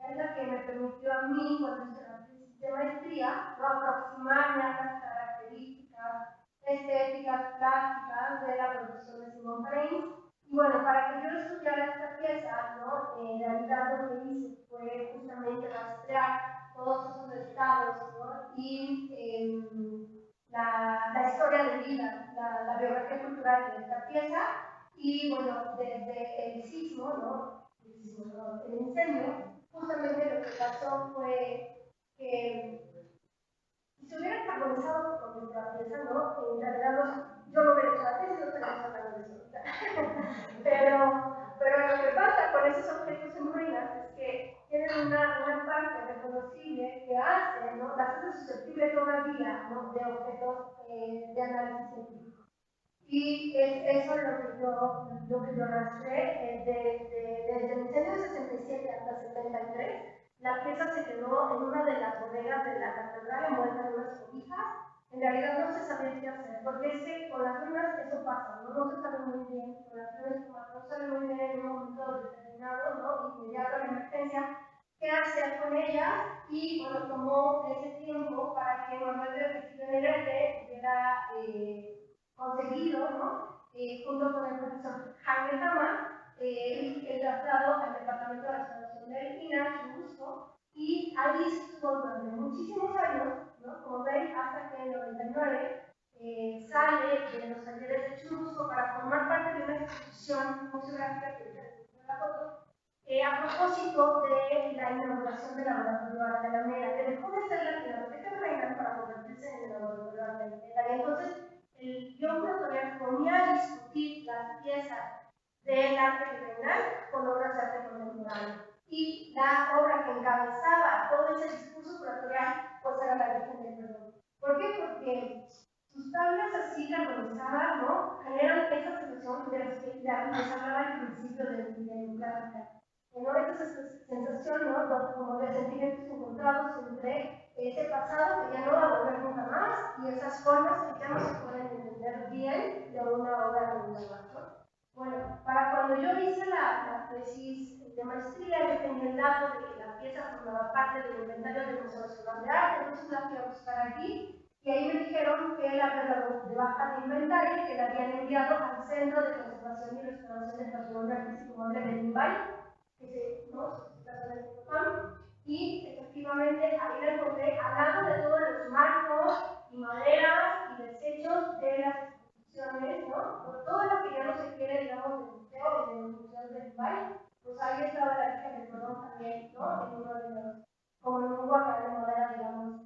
Speaker 2: es la que me permitió a mí, cuando hice la tesis de maestría, ¿no?, aproximarme a las características estéticas, plásticas de la producción de Simón Pérez. Y bueno, para que yo estudiara esta pieza, ¿no?, en realidad lo que hice fue justamente rastrear todos esos estados, ¿no?, y la historia de vida, la biografía cultural de esta pieza. Y bueno, desde el sismo, ¿no?, el incendio, justamente lo que pasó fue que si se hubiera carbonizado por nuestra pieza, ¿no?, en realidad yo no hubiera hecho la tesis, no estaríamos hablando de eso. Pero lo que pasa con esos objetos en ruinas es que tienen una parte reconocible que hace, ¿no?, las hace susceptible todavía, ¿no?, de objetos de análisis científico. Y eso es lo que yo rastreé desde el incendio de 67 hasta 73. La pieza se quedó en una de las bodegas de la catedral, envuelta en unas cobijas. En realidad no se sabía qué hacer, porque es que con las ruinas eso pasa, no se sabe muy bien, con las ruinas no se sabe muy bien en un momento determinado, ¿no?, inmediato a la emergencia, qué hacer con ellas. Y bueno, tomó ese tiempo para que Manuel de Castillo Negrete hubiera conseguido, ¿no?, junto con el profesor Jaime Tama, el traslado al Departamento de Restauración del INAH, justo, y ahí estuvo durante muchísimos años, ¿no?, como ven, hasta que en el 99 sale de los talleres de Churubusco para formar parte de una exposición museográfica que es la foto, a propósito de la inauguración del laboratorio Arte de la Alameda, que dejó de ser la Pinacoteca Reina para convertirse en el laboratorio Arte de la Alameda. Y entonces el guión curatorial ponía a discutir las piezas del arte virreinal con obras de arte contemporáneo. Y la obra que encabezaba todo ese discurso curatorial pues era la Virgen del Perdón. ¿Por qué? Porque sus tablas así carbonizadas, ¿no? Generan esa sensación de las que les hablaba al principio de plática. ¿No? Esa sensación, ¿no? Como de sentimientos encontrados entre ese pasado que ya no va a volver nunca más y esas formas que ya no se pueden entender bien de una obra de una ¿no? Bueno, para cuando yo hice la tesis de maestría, yo tenía el dato de que la pieza formaba parte del inventario del Museo Nacional de Arte, entonces la fui a buscar allí y ahí me dijeron que la verdad de baja de inventario, que la habían enviado al Centro de Conservación y Restauración del Patrimonio Artístico Mueble de Mumbai, que se, ¿no? Y efectivamente ahí la encontré al lado de todos los marcos y maderas y desechos de las exposiciones, ¿no? Todo lo que ya no se quiere, digamos, del museo y del museo de Dubai, pues ahí estaba la Virgen del Perdón también, ¿no? En uno de los, como en un guacal de madera, digamos,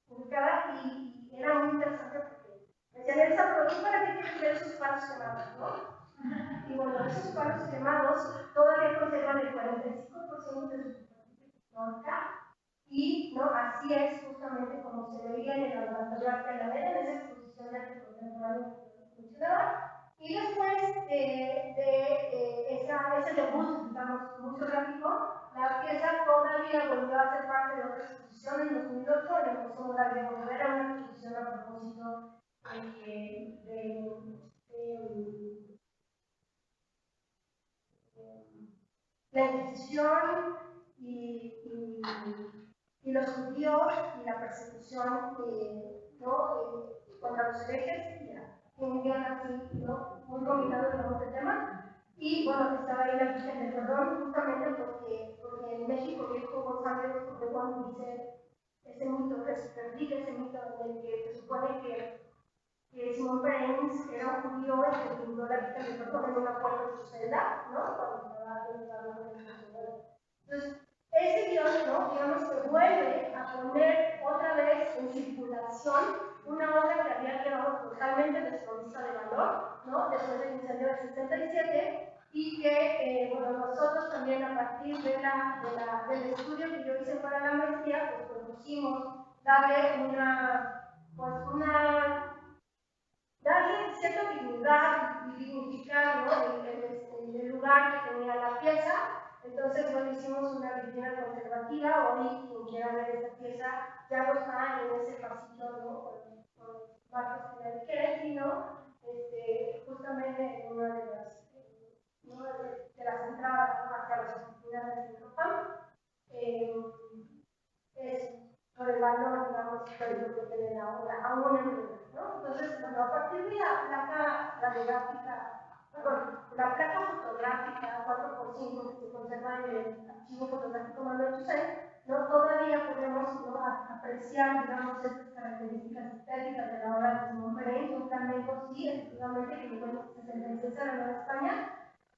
Speaker 2: ubicada, y era muy interesante porque decían, Elsa, pero tú para qué quieres ver esos palos quemados, ¿no? Y bueno, esos palos quemados todavía conservan el 45% de su superficie pictórica y ¿no? Así es justamente como se veía en el laboratorio Arte de la Alameda, en esa exposición de arte contemporáneo que funcionaba. Y después ese debut, digamos, museográfico, la pieza todavía volvió a ser parte de otra exposición en 2008 en el Museo Mural de Volver a una exposición a propósito la Inquisición y los judíos y la persecución ¿no? contra los herejes, un guión así, ¿no? Muy combinado, digamos, el tema. Y bueno, estaba ahí la Virgen del Perdón, justamente porque en México viejo González Obregón dice ese mito que se perdiga, ese mito en el que se supone que Simón Perenis era un judío que pintó la Virgen del Perdón en una puerta de su celda, ¿no? Cuando estaba en el entonces, ese guión, ¿no? Digamos que vuelve a poner otra vez en circulación una obra que había quedado totalmente desprovista de valor, ¿no? Después del incendio del 77, y que, bueno, nosotros también a partir del estudio que yo hice para la maestría, pues propusimos darle darle cierta dignidad y dignificar, ¿no? el lugar que tenía la pieza. Entonces, bueno, hicimos una vitrina conservativa. Hoy, quien quiera ver esta pieza, ya no está en ese pasillo, ¿no? Con marcos que la Kennedy, ¿no? Justamente en una de las, ¿no? de las entradas, ¿no? Hacia las oficinas del Micropam. Es por el valor, digamos, histórico que tiene la obra, aún en vida, ¿no? Entonces, bueno, a partir de la placa radiográfica, la placa fotográfica 4x5 que se conserva en el archivo fotográfico Manuel Toussaint, ¿no? Todavía podemos, ¿no? apreciar, digamos, estas características estéticas de la obra de Simón Pereira, un flamenco, sí, efectivamente, que llegó en el 66 a la Nueva España,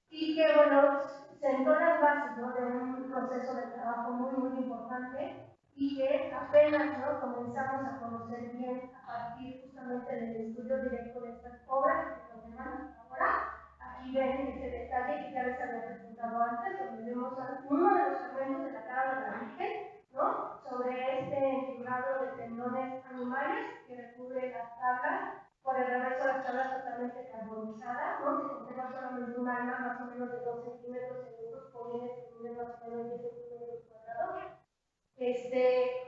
Speaker 2: y que, bueno, sentó las bases, ¿no? de un proceso de trabajo muy, muy importante y que apenas, ¿no? comenzamos a conocer bien a partir justamente del estudio directo de estas obras que se conservan ahora. Aquí ven ese detalle que ya les había presentado antes, donde vemos uno de los fragmentos de la cara de la Virgen, ¿no? sobre este figurado de tendones animales que recubre las tablas. Por el reverso las tablas totalmente carbonizadas, ¿no? Se conserva solamente un alma más o menos de 2 centímetros en estos polines que miden más o menos 10 centímetros cuadrados.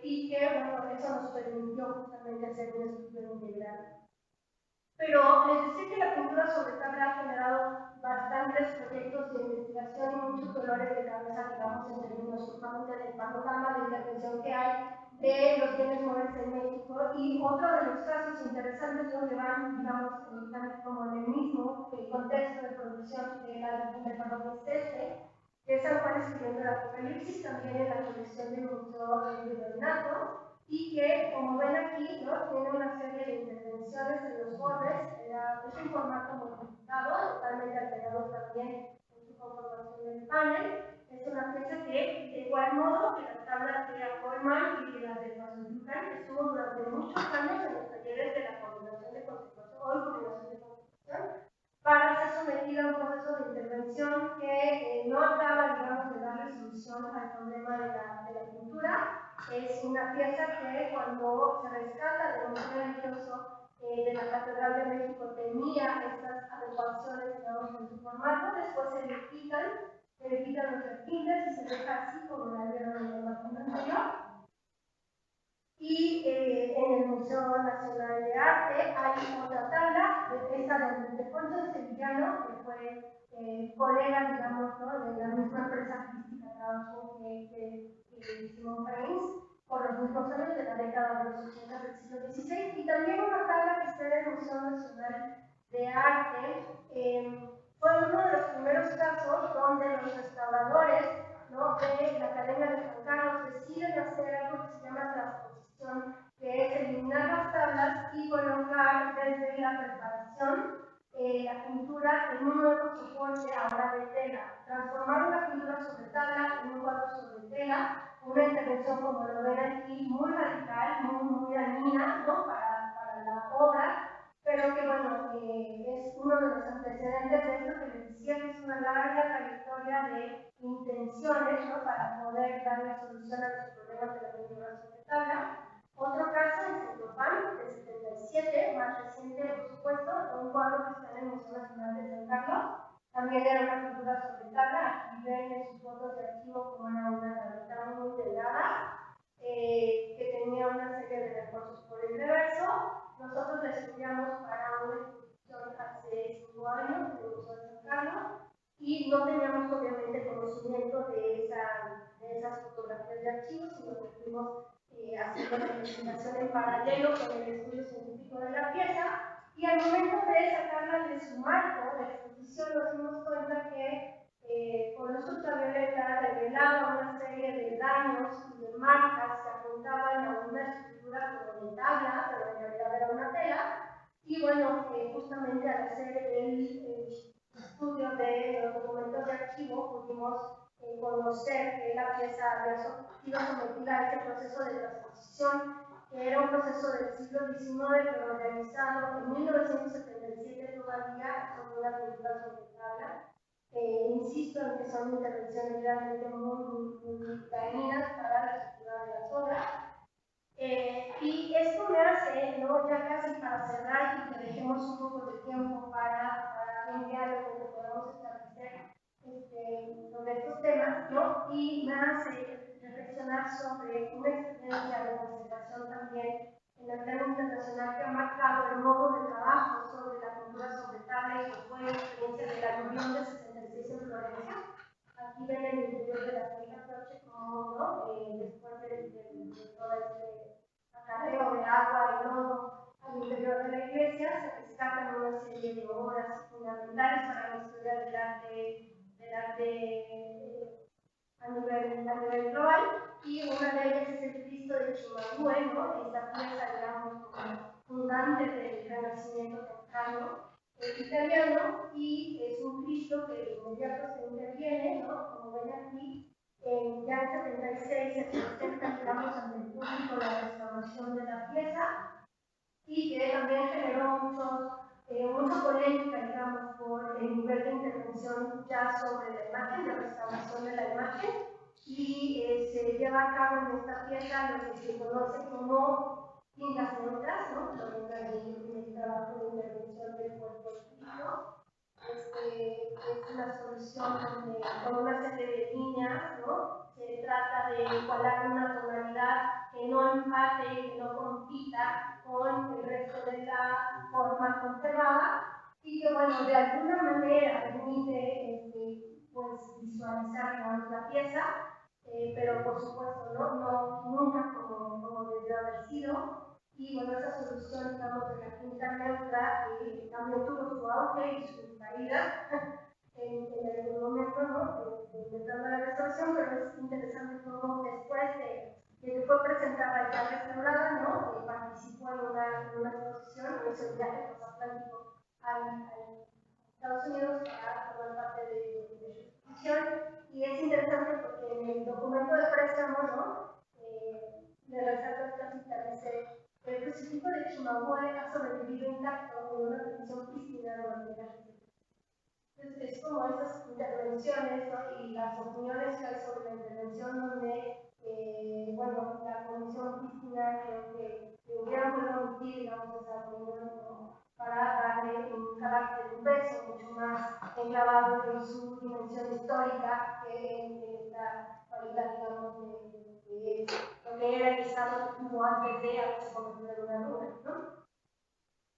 Speaker 2: Y que, bueno, eso nos permitió justamente hacer un estudio integral. Pero les decía que la pintura sobre tabla ha generado bastantes proyectos de investigación y muchos dolores de cabeza, digamos, en términos justamente del panorama de intervención que hay de los bienes muebles en México. Y otro de los casos interesantes donde van, digamos, como en el mismo contexto de producción de la Virgen del Perdón que es San Juan escribiendo el Apocalipsis, también en la colección del Museo de Virreinato. y que, como ven aquí, ¿no? Tiene una serie de intervenciones en los bordes, es un formato modificado, totalmente alterado también en su conformación del panel. Es una pieza que, de igual modo que las tablas de Acolman y de las de Pazuzucan, estuvo durante muchos años en los talleres de la Coordinación de Conservación, hoy Coordinación de Conservación, para ser sometida a un proceso de intervención que no acaba, digamos, de darle solución al problema de la pintura. Es una pieza que cuando se rescata del Museo Religioso de la Catedral de México tenía estas adecuaciones, digamos, en su formato, después se le quitan los requintes y se deja así como la vieron en la imagen anterior. Y en el Museo Nacional de Arte hay otra tabla, esta de Ildefonso Sevillano, que fue colega, digamos, ¿no? De la misma empresa artística trabajó que Simón País, por los mismos años de la década de los 80 del siglo XVI, y también una tabla que está en el Museo Nacional de Arte. Fue uno de los primeros casos donde los restauradores, ¿no?, de la Academia de San Carlos deciden hacer algo que se llama transposición, que es eliminar las tablas y colocar desde la preparación la pintura en un nuevo soporte ahora de tela. Transformar una pintura sobre tabla en un cuadro sobre tela, una intervención, como lo ven aquí, muy radical, muy dañina, ¿no?, para la obra, pero que, bueno, es uno de los antecedentes de esto que les decía, que es una larga trayectoria de intenciones, ¿no?, para poder darle solución a los problemas de la configuración de tabla. Otro caso es el Topán, de 77, más reciente, por supuesto, un cuadro que está en el Museo Nacional de San Carlos. También era una pintura sobre tabla. Aquí ven en sus fotos de archivo como era una tableta muy delgada, que tenía una serie de refuerzos por el reverso. Nosotros la estudiamos para una exposición hace 5 años en el Museo de San Carlos y no teníamos obviamente conocimiento de esas fotografías de archivo, sino que fuimos haciendo la investigación en paralelo con el estudio científico de la pieza, y al momento de sacarla de su marco de exposición nos dimos cuenta que con luz ultravioleta revelaba una serie de daños y de marcas que apuntaban a una estructura como de tabla, pero en realidad era una tela. Y bueno, justamente al hacer el estudio de los documentos de archivo pudimos conocer que la pieza había sido sometida a este proceso de transposición, que era un proceso del siglo XIX, pero realizado en 1977 todavía sobre una pintura sobre tabla. Insisto en que son intervenciones realmente muy dañinas para la estructura de las obras. Y esto me hace, ¿no?, ya casi para cerrar y que dejemos un poco de tiempo para un diálogo que podamos establecer sobre estos temas, ¿no?, y me hace reflexionar sobre una experiencia de conservación también en el plano internacional que ha marcado el modo de trabajo sobre la pintura sobre tabla, y que fue la experiencia de la reunión de 66 en Florencia. Aquí ven el interior de la Santa Croce como, ¿no?, después de todo este acarreo de agua y lodo al interior de la iglesia, se rescatan una serie de obras fundamentales para la historia del arte a nivel global, y una de ellas es el Cristo de Chimabue, ¿no?, esta pieza, digamos, como fundante del Renacimiento temprano italiano, y es un Cristo que de inmediato se interviene, ¿no?, como ven aquí, ya en 76 se presenta, digamos, ante el público la restauración de la pieza, y que también generó mucha polémica, digamos, por el nivel de intervención ya sobre la imagen, de restauración de la imagen, y se lleva a cabo en esta pieza lo que se conoce como tintas neutras, ¿no?, el trabajo de intervención del cuerpo escrito. Es una solución donde, con una serie de líneas, ¿no?, se trata de igualar una tonalidad que no empate y que no compita con el resto de la forma conservada, y que, bueno, de alguna manera permite pues, visualizar, digamos, la pieza, pero por supuesto nunca como debió haber sido. Y bueno, esa solución, digamos, de la tinta neutra también tuvo su auge y su caída en algún momento, ¿no?, de la restauración, pero es interesante cómo después de que fue presentada ya restaurada, hizo el viaje transatlántico a Estados Unidos para formar parte de su institución. Y es interesante porque en el documento de préstamo, ¿no? Le resalta esta cita, dice: el crucifijo de Chimabue ha sobrevivido intacto en una condición prístina durante la gestión. Entonces, es como esas intervenciones, ¿no? Y las opiniones que hay sobre la intervención, donde, bueno, la condición prístina creo que hubiera podido omitir, digamos, esa opinión, ¿no? Para darle un carácter, un peso mucho más enclavado en su dimensión histórica que en esta cualidad, digamos, de lo que era el Estado que tuvo antes de haberse convertido en una nube, ¿no?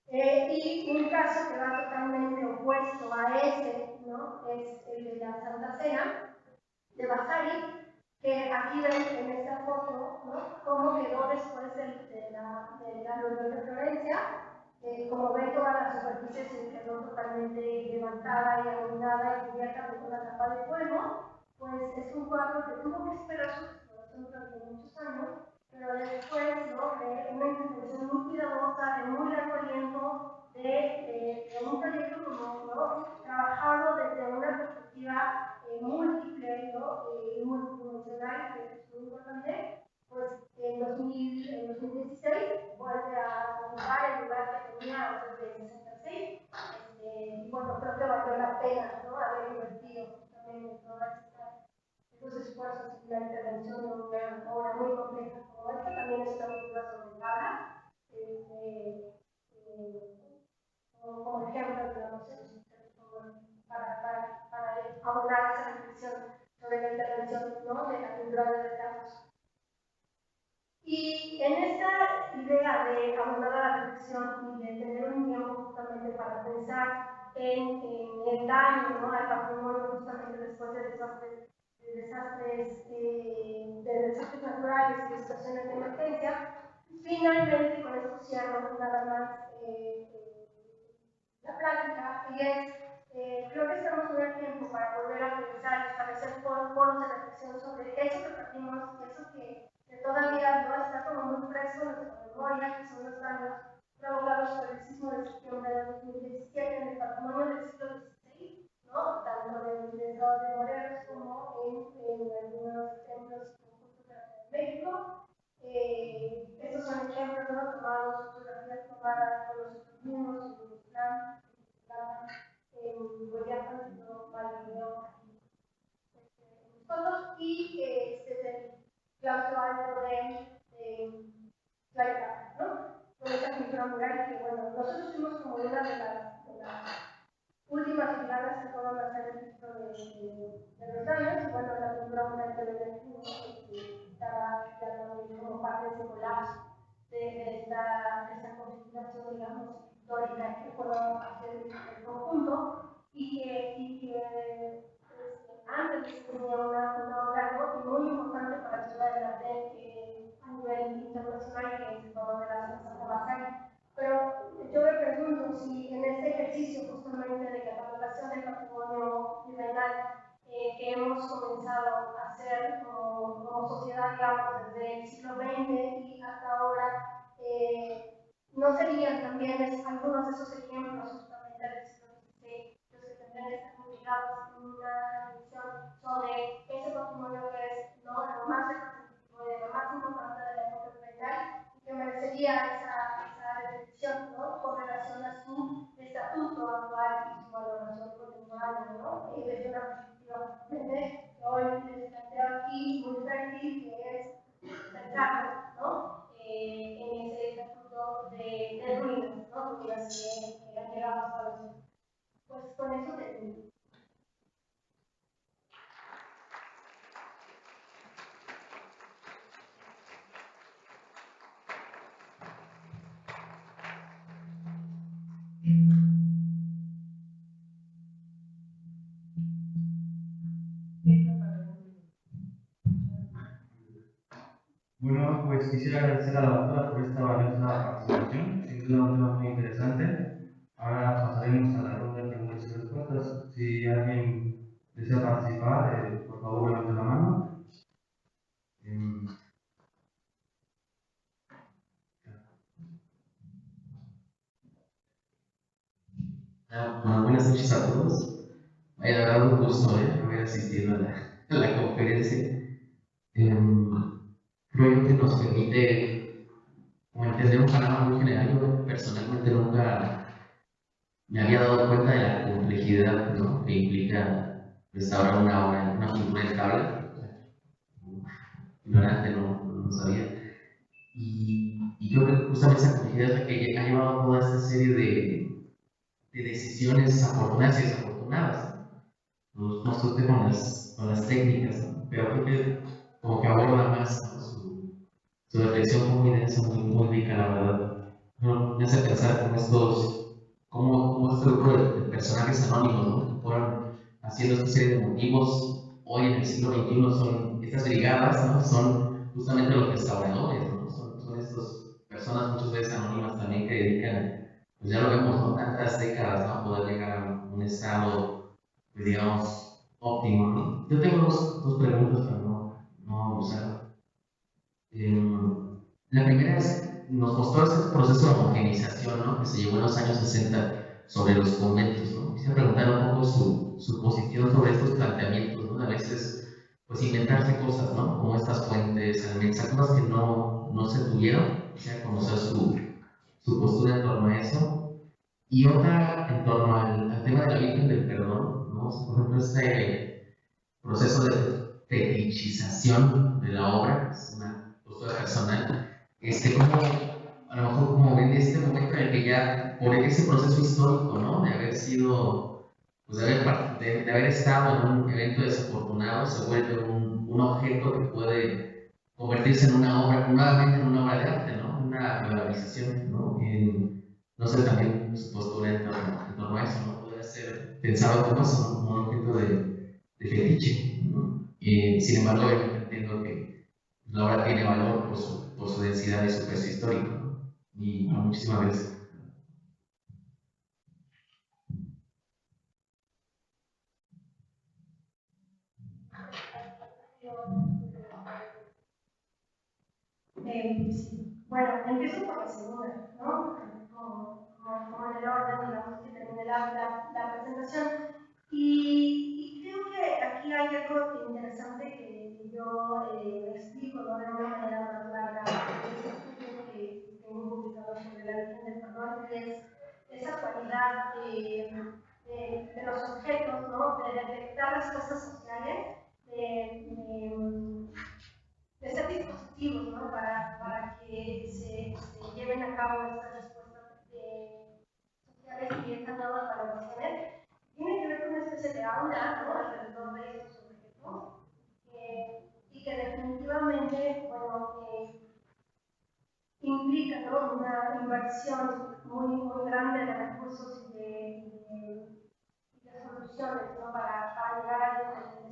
Speaker 2: Y un caso que va totalmente opuesto a ese, ¿no? Es el de la Santa Cena de Vasari, que aquí ven en esta foto, ¿no? Cómo quedó después de la reunión de Florencia. Como ven, toda la superficie se quedó totalmente levantada y abominada y cubierta con una capa de polvo. Pues es un cuadro que tuvo que esperar su restauración durante muchos años, pero después, ¿no? De una intervención muy cuidadosa, de muy largo aliento, de un proyecto como, ¿no? Trabajado desde una perspectiva múltiple, ¿no? Multidimensional, que es muy importante. Pues en 2016 vuelve a ocupar el lugar que tenía antes de 66. Y bueno, creo que valió la pena, ¿no? Haber invertido también en todas esos esfuerzos y la intervención de una obra muy compleja como esta. También es una pintura sobre tabla, como ejemplo, digamos, para abonar esa reflexión sobre la intervención, ¿no? De la pintura de retratos. Y en esta idea de abordar la reflexión y de tener un tiempo justamente para pensar en el daño, ¿no? Al patrimonio justamente después de desastres naturales y de situaciones de emergencia, finalmente, con esto cierro nada más la plática, y es, creo que estamos muy a tiempo para volver a pensar y establecer foros de reflexión sobre eso que partimos y eso que todavía no está como muy fresco en nuestra memoria, que son los daños provocados por el sismo de septiembre de 2017 en el patrimonio del siglo XVI, ¿no? Tanto en el estado de Morelos como en algunos templos y conjuntos de México. Estos son ejemplos, ¿no? Tomados, fotografías tomadas por los mismos, en Islam, en Guayapa, no Valideo, fotos, y este es el claustro alto de Tlaxcala, ¿no? Con esta pintura mural que, bueno, nosotros fuimos como una de las últimas pilares que fueron a hacer el registro de los daños, y bueno, la pintura mural que ven aquí, que estará ya también como parte de ese colapso de esta configuración, digamos, histórica que fueron a hacer el conjunto, y que antes tenía una obra muy importante para la ciudad de la a nivel internacional, que es el Salvador de la Santa Vasari. Pero yo me pregunto si en este ejercicio justamente de catalogación del patrimonio mineral que hemos comenzado a hacer como sociedad, digamos, desde el siglo XX y hasta ahora, no serían también algunos de esos ejemplos justamente del siglo XVI los que tendrían que estar ligados en una reflexión sobre ese patrimonio que es, ¿no?, lo más representativo y lo más importante de la época feudal, y que merecería esa reflexión, ¿no?, con relación a su estatuto actual y su valoración contemporánea, ¿no? Desde una perspectiva que hoy les planteo aquí muy fértil, que es pensarlo, ¿no?, en ese estatuto de ruinas, ¿no?, ruinas que han llegado hasta los. Pues con eso termino.
Speaker 1: Bueno, pues quisiera agradecer a la doctora por esta valiosa participación. Sin duda un tema muy interesante. Ahora pasaremos a la ronda de preguntas y respuestas. Si alguien desea participar, por favor levante la mano. buenas noches a todos. Me ha dado un gusto haber asistido a la conferencia. Creo que nos permite como entender un panorama muy general. Yo personalmente nunca me había dado cuenta de la complejidad, ¿no?, que implica restaurar una obra, una pintura en tabla. Ignorante, no sabía. Y creo que justamente esa complejidad es la que ha llevado a toda esta serie de decisiones afortunadas y desafortunadas. Nos surte con las técnicas, ¿no? Pero creo que como que aborda más, ¿no?, su reflexión muy densa, muy rica, la verdad. Me hace pensar cómo este grupo de personajes anónimos, ¿no?, que fueron haciendo esta serie de motivos hoy en el siglo XXI, son estas brigadas, ¿no?, son justamente los restauradores, ¿no? Son estas personas muchas veces anónimas también que dedican, pues ya lo vemos, ¿no?, tantas décadas, ¿no?, a poder llegar a un estado, pues, digamos, óptimo, ¿no? Yo tengo dos preguntas para no abusar. La primera es, nos mostró este proceso de homogenización, ¿no?, que se llevó en los años 60 sobre los conventos, ¿no? Quisiera preguntar un poco su posición sobre estos planteamientos, ¿no?, de a veces, pues, inventarse cosas, ¿no?, como estas fuentes, alimentos, cosas que no se tuvieron. Quisiera conocer su postura en torno a eso. Y otra en torno al tema de la Virgen del Perdón, ¿no? O sea, por ejemplo, este proceso de fetichización de la obra, es una postura personal, como, a lo mejor como ven este momento en el que ya, por ese proceso histórico, ¿no?, de haber sido, pues de haber estado en un evento desafortunado, se vuelve un objeto que puede convertirse en una obra, nuevamente en una obra de arte, ¿no?, una valorización, ¿no? No sé también su postura en torno a eso, ¿no? Puede ser pensado como eso, ¿no?, como un objeto de fetiche, ¿no? Sin embargo, obviamente entiendo que la obra tiene valor por su densidad y su peso histórico, ¿no? Y muchísimas gracias.
Speaker 2: Sí. Bueno, empiezo por la segunda, ¿no? Como en el orden, digamos, que termine la presentación. Y creo que aquí hay algo interesante que yo explico, ¿no?, de una manera más larga en este estudio que tengo publicado sobre la Virgen del Perdón, y es esa cualidad de los objetos, ¿no?, de detectar respuestas sociales, de ser dispositivos, ¿no?, para que se lleven a cabo estas respuestas sociales y estas nuevas valoraciones. Tiene que ver con una especie de aura, ¿no?, alrededor de estos objetos, y que definitivamente, bueno, implica, ¿no?, una inversión muy grande de recursos y de soluciones, ¿no?, para llegar al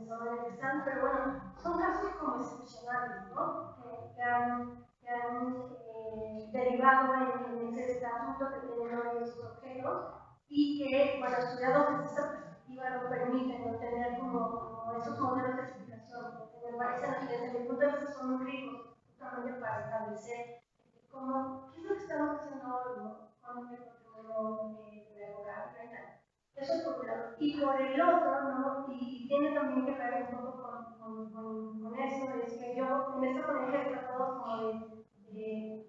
Speaker 2: estado en el que están, pero bueno, son casos como excepcionales, ¿no?, que han derivado en ese estatuto que tienen hoy esos objetos, y que, bueno, estudiados desde esta perspectiva nos permiten, ¿no?, tener como esos modelos de explicación, que me parecen, desde mi punto de vista, son muy ricos, justamente para establecer qué es lo que estamos haciendo hoy, ¿no?, con el patrimonio de la época virreinal. Eso por un lado. Y por el otro, ¿no?, y tiene también que ver un poco con esto, es que yo en esta ponencia he tratado como de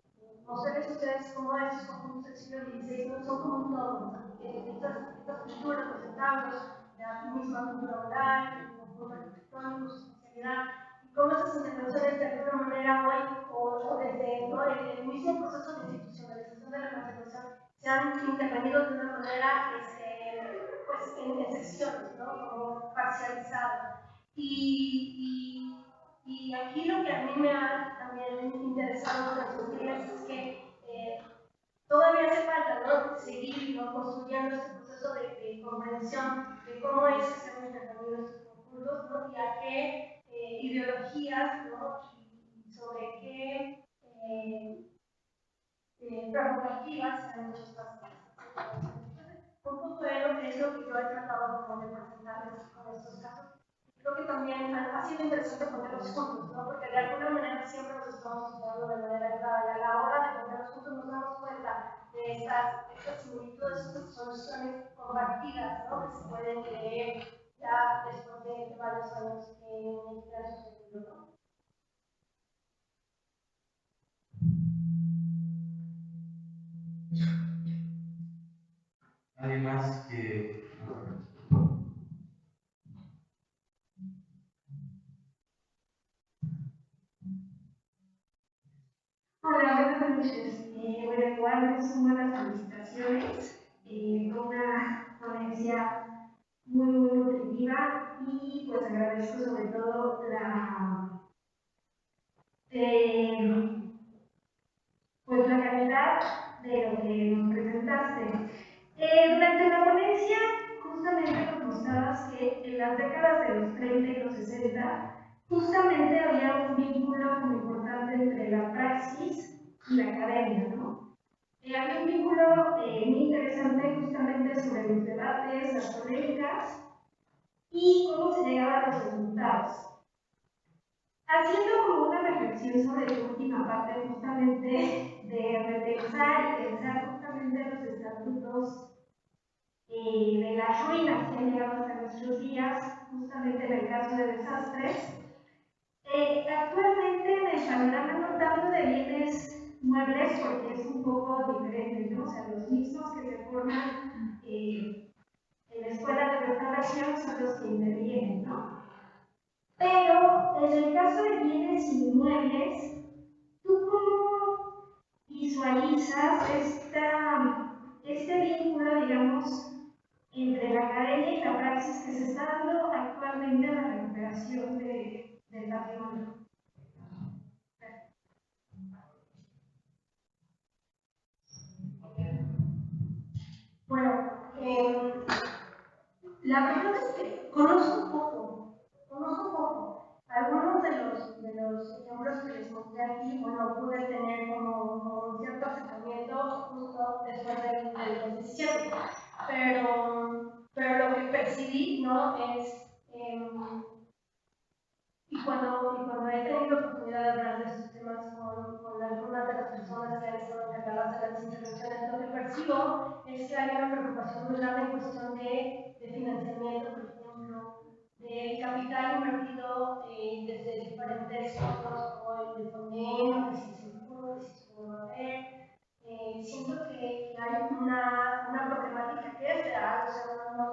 Speaker 2: mostrarles a ustedes cómo estos conjuntos del siglo XVI no son como un todo, ¿no?, estas pinturas, los retablos, la misma cultura oral, el conjunto arquitectónico, su espacialidad, y cómo estas intervenciones de alguna manera hoy, o desde, ¿no?, el mismo proceso de institucionalización de la conservación, se han intervenido de una manera pues en secciones, ¿no?, como parcializadas. Y aquí lo que a mí me ha también interesado transmitirles es que todavía hace falta, ¿no?, seguir, ¿no?, construyendo este proceso de comprensión de cómo es que se han intervenido estos conjuntos, ¿no?, y a qué ideologías, ¿no?, y sobre qué prerrogativas se han hecho estas intervenciones. Entonces, un poco es lo que yo he tratado como de presentarles con estos casos. Creo que también ha sido interesante ponerlos juntos, ¿no?, porque de alguna manera siempre los estamos estudiando de manera aislada, y a la hora de ponerlos nosotros nos damos cuenta de estas similitudes, estas soluciones compartidas, ¿no? Que se pueden leer ya después de varios años que han sucedido, ¿no?
Speaker 1: ¿Alguien más que...
Speaker 3: Hola, buenas noches. Bueno, igual son buenas felicitaciones. Fue una ponencia muy, muy nutritiva y pues agradezco sobre todo pues la calidad de lo que nos presentaste. Durante la ponencia justamente nos mostrabas que en las décadas de los 30 y los 60 justamente había un vínculo muy importante entre la praxis y la academia, ¿no? Había un vínculo muy interesante justamente sobre los debates, las polémicas y cómo se llegaba a los resultados. Haciendo como una reflexión sobre tu última parte, justamente de repensar y pensar justamente los estatutos de las ruinas que han llegado hasta nuestros días, justamente en el caso de desastres, actualmente en el panorama no tanto de bienes muebles, porque es un poco diferente, ¿no? O sea, los mismos que se forman en la escuela de restauración son los que intervienen, ¿no? Pero en el caso de bienes inmuebles, ¿tú cómo visualizas este vínculo, digamos, entre la academia y la praxis que se está dando actualmente en la recuperación del patrimonio?
Speaker 2: Bueno, la verdad es que conozco poco. Algunos de los ejemplos que les mostré aquí, bueno, pude tener como un cierto acercamiento justo después del 17, pero lo que percibí, ¿no? Es, y cuando he tenido oportunidad de hablar de estos temas con algunas de las personas que han estado encargadas de las intervenciones, lo que percibo es que hay una preocupación muy grande en cuestión de financiamiento, por ejemplo, del capital invertido desde diferentes fondos como el de Fonden, que si es seguro, que si es seguro siento que hay una problemática que es real, o sea, no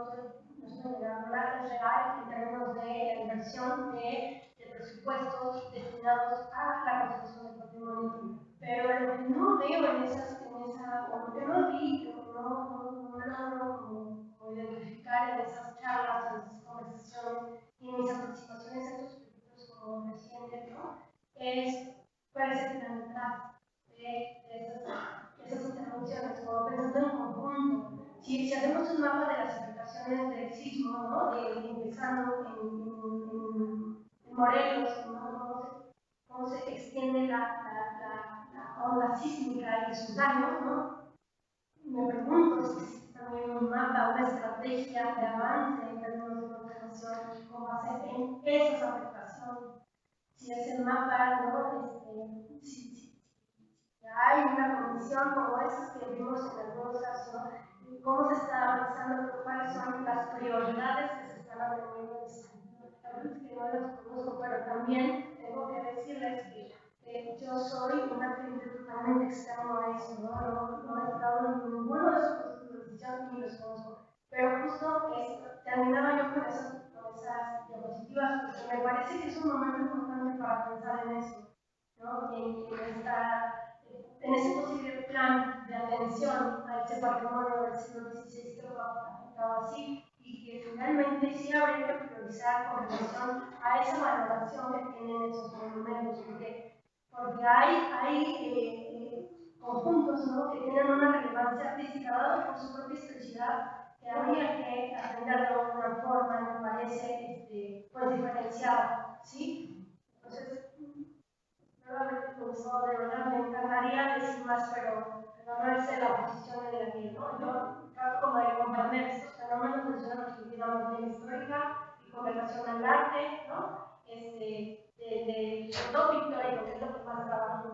Speaker 2: estoy negándola, es real en términos de la inversión de presupuestos destinados a la construcción del patrimonio. Pero lo que no veo o lo que no vi, no logro como identificar en esas charlas, en esas conversaciones y en mis aproximaciones a estos proyectos como recientes, ¿no? Es cuál es el plan detrás de esas intervenciones, como pensando en conjunto. Si hacemos un mapa de las afectaciones del sismo, ¿no? Empezando en Morelos, ¿no? Cómo se extiende la onda sísmica y sus daños, ¿no? Me pregunto si existe también un mapa, una estrategia de avance en términos de conservación con base en esas afectaciones. Si es el mapa, ¿no? Si hay una comisión como esas que vimos en algunos casos, ¿no? Cómo se está avanzando, cuáles son las prioridades que se están atendiendo en ese sentido. La verdad es que no las conozco, pero también tengo que decirles que yo soy un agente totalmente externo a eso, no he estado en ninguno de esos procesos de decisión ni los conozco. Pero justo terminaba yo con esas diapositivas, porque me parece que es un momento importante para pensar en eso, ¿no? En ese posible plan de atención a ese patrimonio del siglo XVI que fue afectado así y que finalmente sí habría que priorizar con relación a esa valoración que tienen esos monumentos, porque hay conjuntos, ¿no? Que tienen una relevancia artística dada por su propia historicidad que habría que atender de alguna forma, me parece, pues diferenciada, ¿sí? Entonces, nuevamente, pues no, de verdad me encantaría decir más, pero no es la posición en la que, ¿no? Yo trato como de comprender estos fenómenos desde una perspectiva más bien histórica y con relación al arte, ¿no? De todo pictórico, que es lo que más trabajo